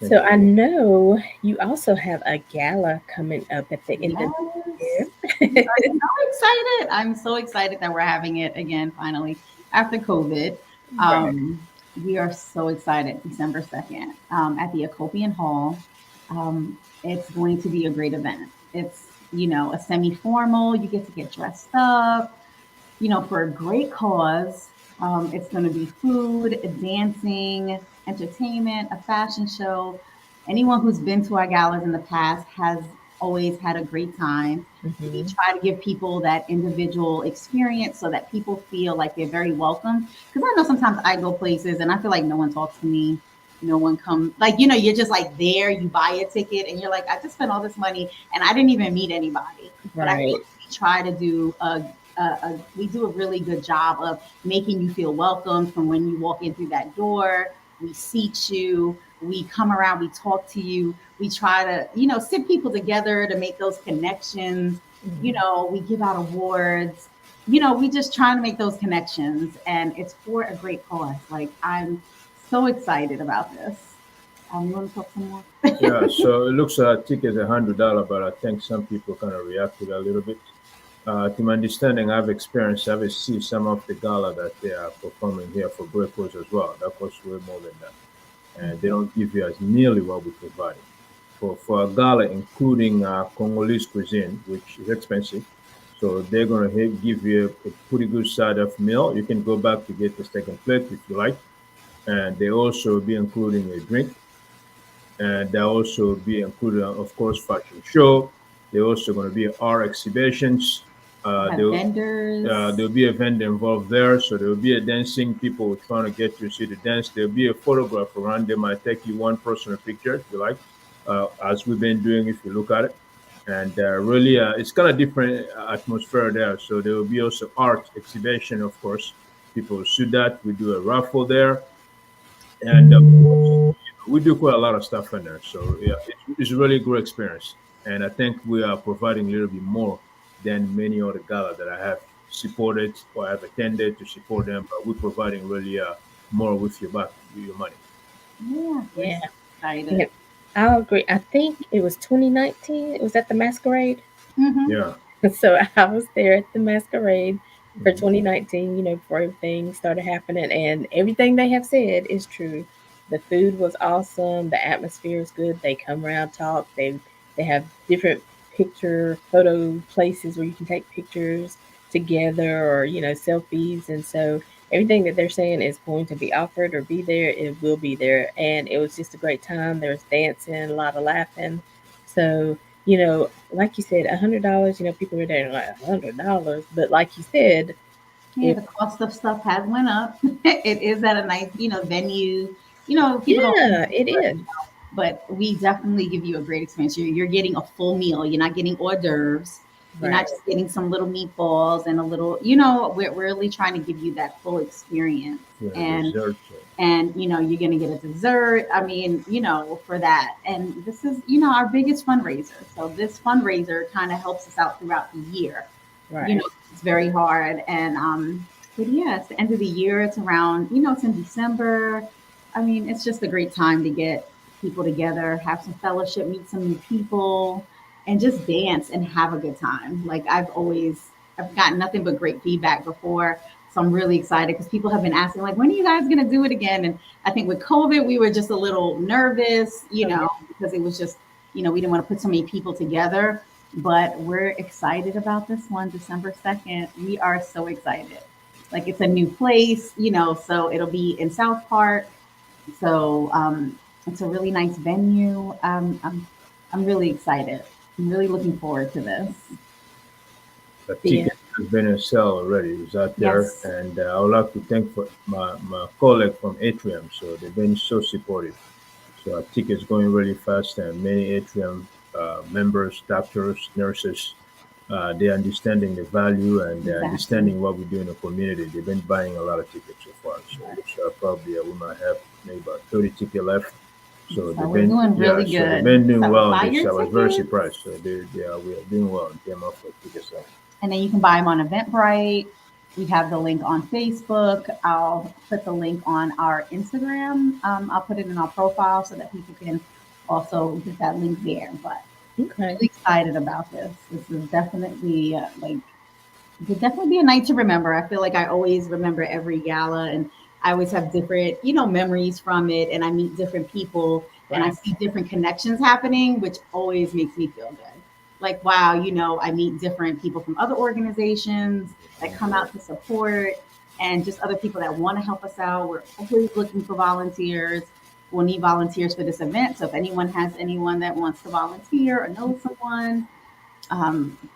So you. I know you also have a gala coming up at the end of Yes. the We year. are so excited. I'm so excited that we're having it again finally after COVID. Right. We are so excited. December 2nd at the Acopian Hall. It's going to be a great event. It's, a semi formal. You get to get dressed up, for a great cause. It's going to be food, dancing, entertainment, a fashion show. Anyone who's been to our galas in the past has always had a great time. We Hmm. try to give people that individual experience so that people feel like they're very welcome. Because I know sometimes I go places and I feel like no one talks to me. No one come like you're just like there. You buy a ticket and you're like, I just spent all this money and I didn't even meet anybody. But I feel Right. like we try to do we do a really good job of making you feel welcome from when you walk in through that door. We seat you, we come around, we talk to you, we try to, sit people together to make those connections. Mhm. We give out awards. We just trying to make those connections, and it's for a great cause. Like I'm so excited about this. You want to talk some more? Yeah, so it looks like tickets $100, but I think some people kind of react to that a little bit. To my understanding, I've seen some of the gala that they are performing here for Great Coast as well. That costs way more than that, and they don't give you as nearly what we providing. For a gala, including Congolese cuisine, which is expensive, so they're gonna give you a pretty good side of meal. You can go back to get the second plate if you like, and they also be including a drink, and there also be included, of course, fashion show. There also going to be art exhibitions. Have vendors. There'll be a vendor involved there, so there'll be a dancing. People trying to get you to see the dance. There'll be a photograph around. They might take you one personal picture if you like, as we've been doing if you look at it. And really, it's kind of different atmosphere there. So there will be also art exhibition, of course. People will see that. We do a raffle there, and we do quite a lot of stuff in there. So yeah, it's really a great experience, and I think we are providing a little bit more than many other gala that I have supported or have attended to support them. But we're providing really more with your back, with your money. Yeah, we're Yeah. so excited. Yeah. I agree. I think it was 2019. It was at the masquerade. Hmm. Yeah. So I was there at the masquerade for Mhm. 2019, before everything started happening, and everything they have said is true. The food was awesome, the atmosphere is good. They come around, talk. They have different photo places where you can take pictures together, or selfies, and so everything that they're saying is going to be offered or be there. It will be there, and it was just a great time. There was dancing, a lot of laughing. So like you said, $100. People were there like $100, but like you said, Yeah, it the cost of stuff has went up. It is at a nice, venue. People don't think yeah, this, it is. but we definitely give you a great experience. You're getting a full meal. You're not getting hors d'oeuvres. You're not Right, just getting some little meatballs and a little, we're really trying to give you that full experience. Yeah, And dessert. you're going to get a dessert. I mean, for that. And this is, our biggest fundraiser. So this fundraiser kind of helps us out throughout the year. right. It's very hard. And but yeah, it's the end of the year. It's around, it's in December. I mean, it's just a great time to get people together, have some fellowship, meet some new people, and just dance and have a good time. Like I've gotten nothing but great feedback before. So I'm really excited because people have been asking, like, when are you guys going to do it again? And I think with COVID, we were just a little nervous, Oh yeah, because it was just, we didn't want to put so many people together. But we're excited about this one, December 2nd. We are so excited. Like it's a new place, so it'll be in South Park. So it's a really nice venue. I'm really excited. I'm really looking forward to this. The yeah, ticket has been in sale already. It's out there, Yes. and I would like to thank for my colleague from Atrium. So they've been so supportive. So our ticket's going really fast, and many Atrium members, doctors, nurses, they're understanding the value and they're Exactly. understanding what we do in the community. They've been buying a lot of tickets so far. So which probably we might have maybe about 30 tickets left. So So we're doing really they've good. been doing So well on buy this. your I was very tickets. surprised. So we are doing well in terms of ticket sales. And then you can buy them on Eventbrite. We have the link on Facebook. I'll put the link on our Instagram. I'll put it in our profile so that people can also get that link there. But okay. really excited about this. This is definitely it could definitely be a night to remember. I feel like I always remember every gala, and I always have different, memories from it, and I meet different people, and I Right. see different connections happening, which always makes me feel good. Like, wow, I meet different people from other organizations that come out to support, and just other people that want to help us out. We're always looking for volunteers. We'll need volunteers for this event. So if anyone has anyone that wants to volunteer or knows someone,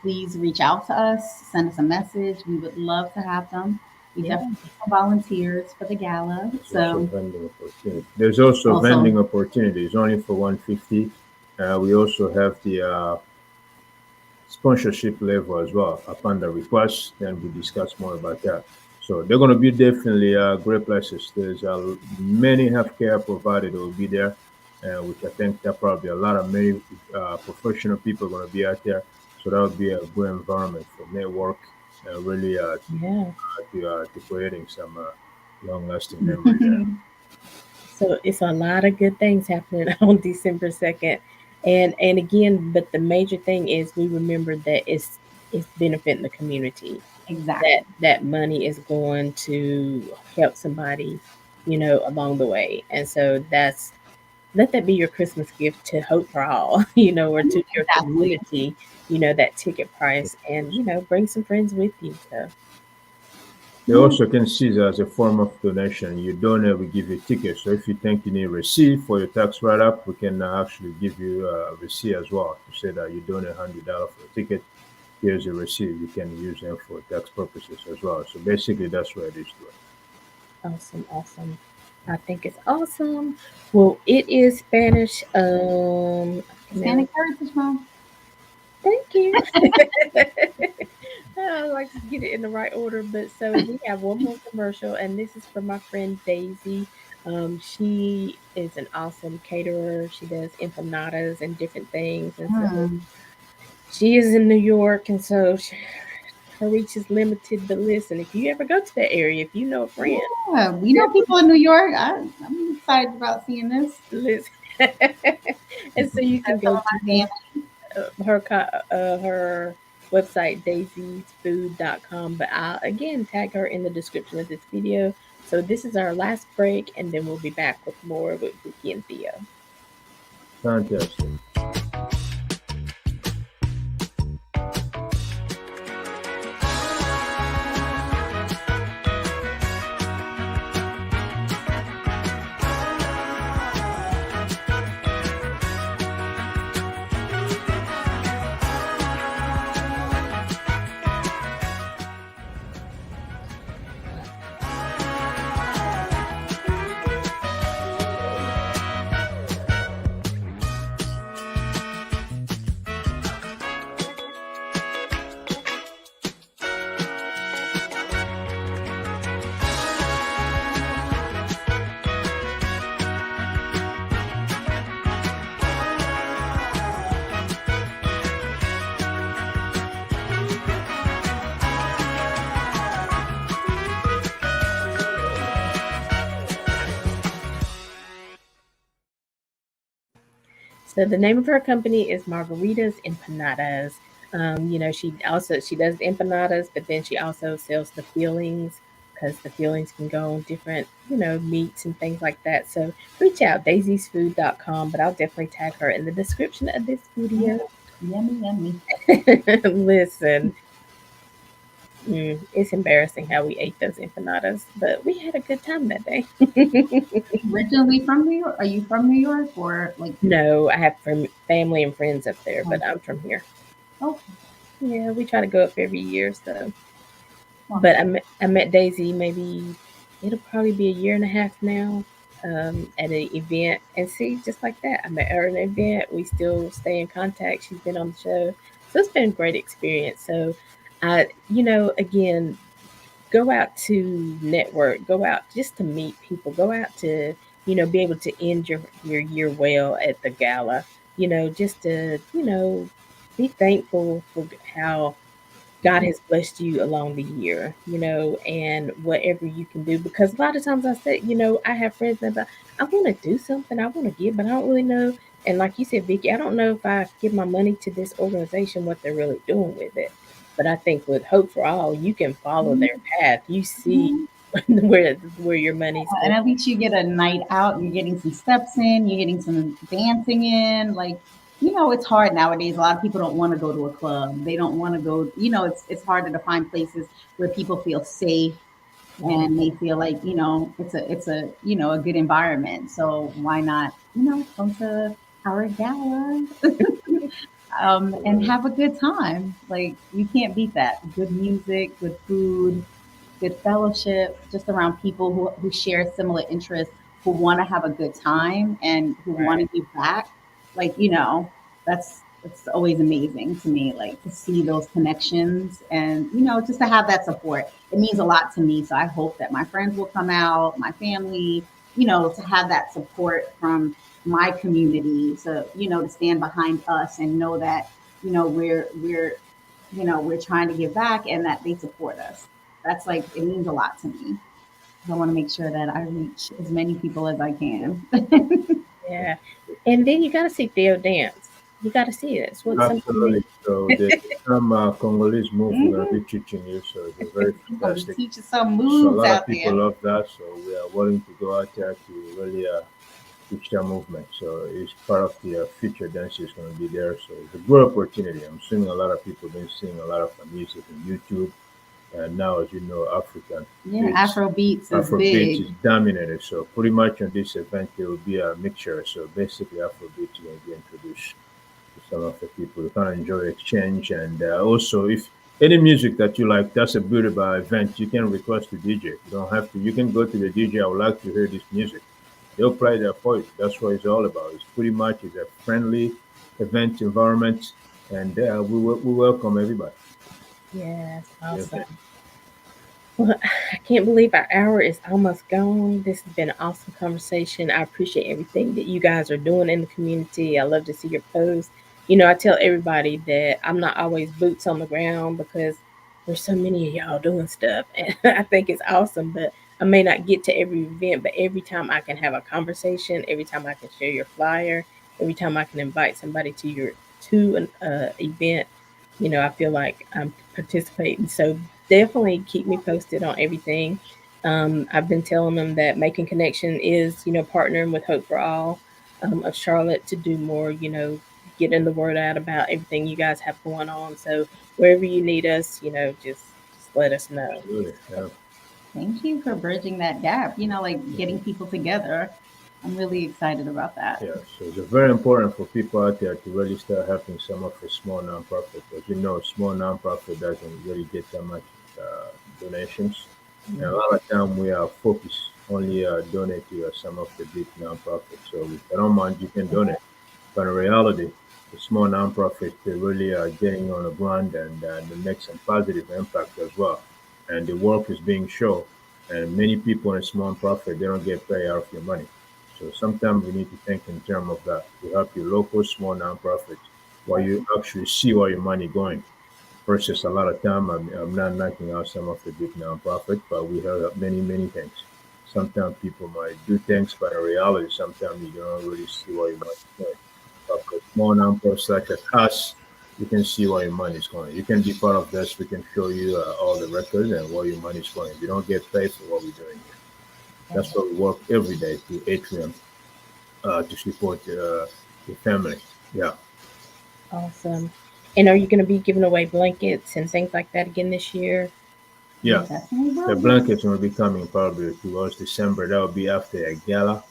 please reach out to us, send us a message. We would love to have them. We Yeah. definitely need some volunteers for the gala. So There's also also, vending opportunities only for 150. We also have the sponsorship level as well upon the request. Then we discuss more about that. So they're going to be definitely great places. There's many healthcare providers that will be there, which I think that probably a lot of many professional people are going to be out there. So that would be a good environment for network and really Yeah. to creating some long-lasting memory there. So it's a lot of good things happening on December 2nd. And again, but the major thing is we remember that it's benefiting the community. That Exactly. that money is going to help somebody, along the way. And so that's let that be your Christmas gift to Hope for All, or to your Exactly. community, that ticket price, and bring some friends with you. So They Yeah. also can see it as a form of donation. You donate, we give you a ticket. So if you think you need a receipt for your tax write-up, we can actually give you a receipt as well to say that you donate $100 for a ticket. Here's a receipt. You can use them for tax purposes as well. So basically, that's what it is to it. awesome, awesome. I think it's awesome. Well, it is Spanish. Now, Hispanic Heritage Month. thank you. I like to get it in the right order, but so we have one more commercial, and this is from my friend Daisy. She is an awesome caterer. She does empanadas and different things, and so Hmm. she is in New York, and so her reach is limited. But listen, if you ever go to that area, if you know a friend, Yeah, we know people in New York. I'm excited about seeing this. listen, and so you can Have some go of to my family. her website daisiesfood.com, but I'll again tag her in the description of this video. So this is our last break, and then we'll be back with more with Vicky and Theo. Fantastic. So the name of her company is Margaritas Empanadas. She does empanadas, but then she also sells the fillings because the fillings can go on different, meats and things like that. So reach out, daisiesfood.com, but I'll definitely tag her in the description of this Mm, video. yummy, yummy. Listen, it's embarrassing how we ate those empanadas, but we had a good time that day. Originally from New York. Are you from New York or like? No, I have family and friends up there, Oh, but I'm from here. okay. Yeah, we try to go up every year, so. Well, But I met Daisy maybe it'll probably be a year and a half now, at an event, and see, just like that, I met her at an event. We still stay in contact. She's been on the show, so it's been a great experience. So, again, go out to network, go out just to meet people, go out to be able to end your year well at the gala. Just to be thankful for how God has blessed you along the year, and whatever you can do. Because a lot of times I said, I have friends that I want to do something, I want to give, but I don't really know. And like you said, Vicky, I don't know if I give my money to this organization, what they're really doing with it. But I think with Hope for All, you can follow their path. You see mhm. where your money's And going. at least you get a night out. You're getting some steps in. You're getting some dancing in. Like, it's hard nowadays. A lot of people don't want to go to a club. They don't want to go. It's harder to find places where people feel safe Yeah. and they feel like it's a good environment. So why not come to our gala and have a good time? Like you can't beat that. Good music, good food, good fellowship, just around people who share similar interests, who want to have a good time and who want Right. to give back. Like, that's always amazing to me, like to see those connections and, just to have that support. It means a lot to me. So I hope that my friends will come out, my family, to have that support from my community to stand behind us and know that, we're trying to give back and that they support us. That's like it means a lot to me. I want to make sure that I reach as many people as I can. Yeah. And then you got to see Theo dance. You got to see it. It's what something new. Absolutely. So the term Congolese move we're going to Hmm. be teaching you. So it's very He's gonna be fantastic. teaching some So a moves lot out of people there. love that. So we are willing to go out there to really teach that movement. So it's part of the future dance is going to be there. So it's a good opportunity. I'm assuming a lot of people have been seeing a lot of music on YouTube. And now, as you know, African Yeah, beats, Afro beats is Afrobeats big. is dominated. So pretty much on this event, there will be a mixture. So basically, Afrobeats is going to be introduced to some of the people. You can enjoy exchange. And also, if any music that you like, that's a beauty about event. You can request to DJ. You don't have to. You can go to the DJ. I would like to hear this music. They'll play that for you. That's what it's all about. It's pretty much it's a friendly event environment, and we welcome everybody Yes, to the event. awesome. Well, I can't believe our hour is almost gone. This has been an awesome conversation. I appreciate everything that you guys are doing in the community. I love to see your posts. I tell everybody that I'm not always boots on the ground because there's so many of y'all doing stuff, and I think it's awesome. But I may not get to every event, but every time I can have a conversation, every time I can share your flyer, every time I can invite somebody to an event, I feel like I'm participating. So definitely keep me posted on everything. I've been telling them that making connection is, partnering with Hope for All of Charlotte to do more, getting the word out about everything you guys have going on. So wherever you need us, just let us know. Absolutely, yeah. Thank you for bridging that gap. Like getting Mhm. people together. I'm really excited about that. Yeah, so it's very important for people out there to really start helping some of the small nonprofits. As you know, small nonprofit doesn't really get that much donations, and a Mhm. lot of time we are focused only donate to some of the big nonprofits. So if you don't mind, you can donate. But in reality, the small nonprofits they really are getting on the ground and they make some positive impact as well. And the work is being shown. And many people in small profit they don't get paid out of your money. So sometimes we need to think in terms of that to help your local small nonprofits while you actually see where your money going. Versus a lot of time, I'm not knocking out some of the big nonprofits, but we have many things. Sometimes people might do things, but in reality, sometimes you don't really see where your money is going. But for small nonprofits such as us, you can see where your money is going. You can be part of this. We can show you all the records and where your money is going. We don't get paid for what we're doing here. That's why we work every day to Atrium to support the family. Yeah. Awesome. And are you going to be giving away blankets and things like that again this year? We Yeah. definitely The will be. blankets will be coming probably towards December. That will be after a gala.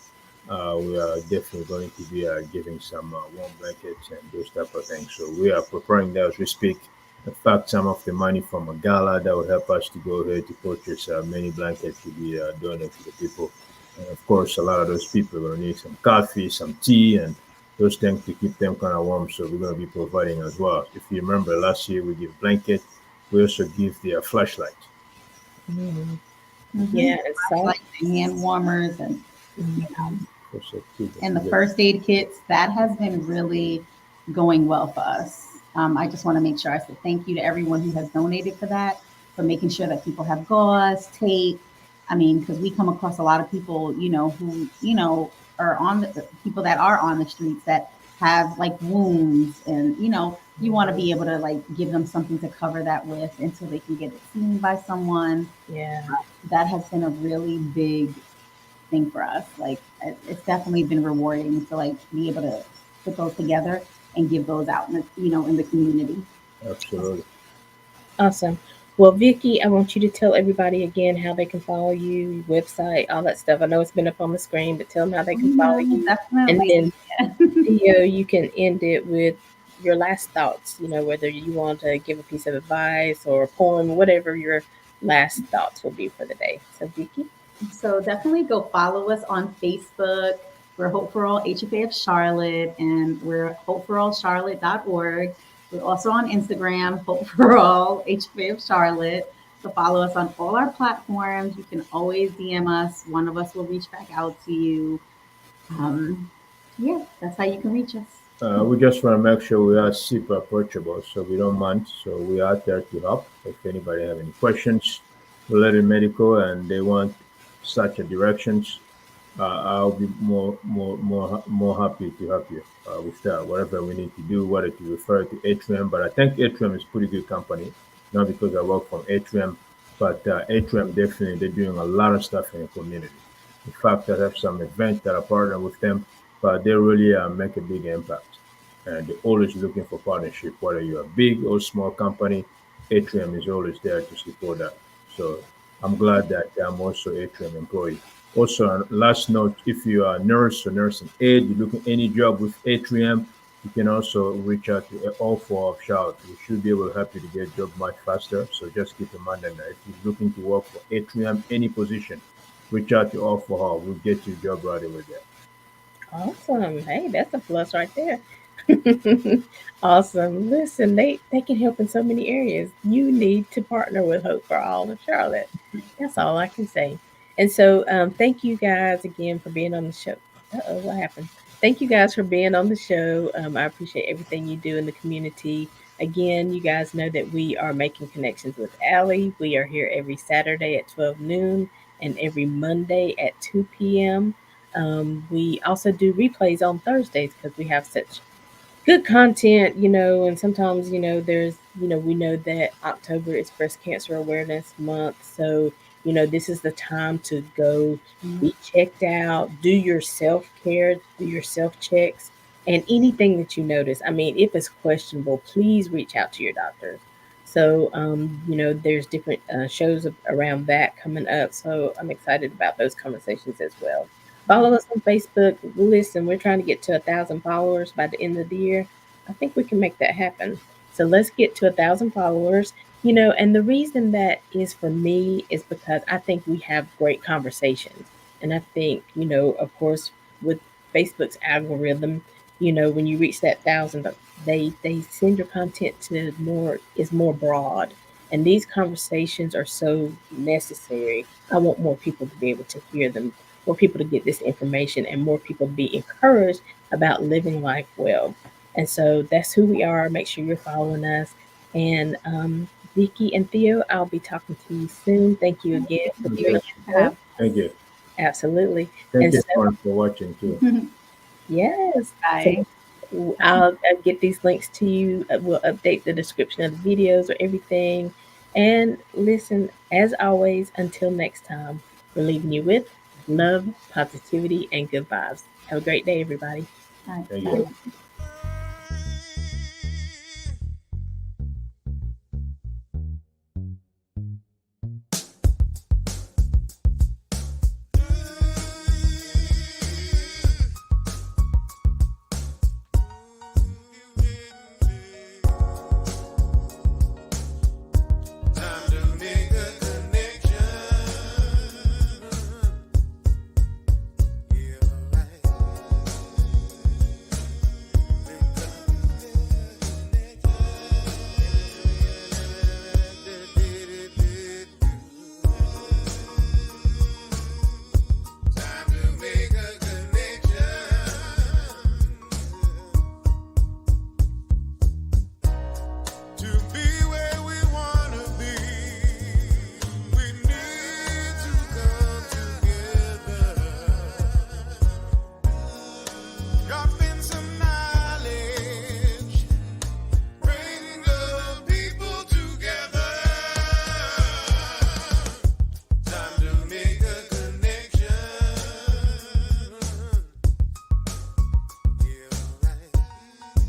We are definitely going to be giving some warm blankets and those type of things. So we are preparing that as we speak. In fact, some of the money from a gala that will help us to go ahead to purchase many blankets to be donated to the people. And of course, a lot of those people are going to need some coffee, some tea, and those things to keep them kind of warm. So we're going to be providing as well. If you remember last year, we give blanket. We also give the flashlight. Mm. Hmm. Yeah, and salt. Flashlights and hand warmers Mhm. Also, too, that and we the get. first aid kits. That has been really going well for us. I just want to make sure I said thank you to everyone who has donated for that, for making sure that people have gauze, tape. I mean, because we come across a lot of people, who, are on the people that are on the streets that have like wounds, and you want to Mhm. be able to like give them something to cover that with until they can get it seen by someone. Yeah. That has been a really big thing for us. Like it's definitely been rewarding to like be able to put those together and give those out in the community. Absolutely. Awesome. Well, Vicky, I want you to tell everybody again how they can follow you, your website, all that stuff. I know it's been up on the screen, but tell them how they can follow Yeah, you. And definitely. then, Theo, you can end it with your last thoughts, whether you want to give a piece of advice or a poem, whatever your last thoughts will be for the day. So, Vicky? So definitely go follow us on Facebook. We're Hope for All HFA of Charlotte, and we're hopeforallcharlotte.org. We're also on Instagram, Hope for All HFA of Charlotte. So follow us on all our platforms. You can always DM us. One of us will reach back out to you. Um, yeah, that's how you can reach us. We just want to make sure we are super approachable, so we don't mind. So we are there to help. If anybody have any questions related medical and they want such a directions, I'll be more happy to help you with that. Whatever we need to do, whether to refer to Atrium, but I think Atrium is pretty good company. Not because I work from Atrium, but Atrium definitely they're doing a lot of stuff in the community. In fact, I have some events that I partner with them, but they really make a big impact. And they're always looking for partnership, whether you're a big or small company. Atrium is always there to support that. So I'm glad that I'm also Atrium employee. Also, last note, if you are a nurse or nursing aide, you're looking any job with Atrium, you can also reach out to all four of Charlotte. We should be able to help you to get a job much faster. So just keep in mind that if you're looking to work for Atrium, any position, reach out to all four. Her. We'll get you a job right away there. Awesome. Hey, that's a plus right there. Awesome. Listen, they can help in so many areas. You need to partner with Hope for All of Charlotte. That's all I can say. And so, thank you guys again for being on the show. Uh-oh, what happened? Thank you guys for being on the show. I appreciate everything you do in the community. Again, you guys know that we are making connections with Aly. We are here every Saturday at 12 noon and every Monday at 2 p.m. We also do replays on Thursdays because we have such good content, and sometimes, we know that October is Breast Cancer Awareness Month. So, this is the time to go Mhm. be checked out, do your self care, do your self checks, and anything that you notice. I mean, if it's questionable, please reach out to your doctors. So, there's different shows around that coming up. So, I'm excited about those conversations as well. Follow us on Facebook. Listen, we're trying to get to 1,000 followers by the end of the year. I think we can make that happen. So let's get to 1,000 followers. And the reason that is for me is because I think we have great conversations. And I think, of course, with Facebook's algorithm, when you reach that thousand, they send your content to more broad. And these conversations are so necessary. I want more people to be able to hear them, more people to get this information, and more people to be encouraged about living life well. And so that's who we are. Make sure you're following us. And Vicky and Theo, I'll be talking to you soon. Thank you again for Thank being you Okay. on again the for show. having Thank you. Absolutely. Thank And you so, everyone for watching too. us. yes. So Bye. I'll get these links to you. We'll update the description of the videos or everything. And listen, as always, until next time, we're leaving you with love, positivity, and good vibes. Have a great day, everybody. All right. Thank you. Bye.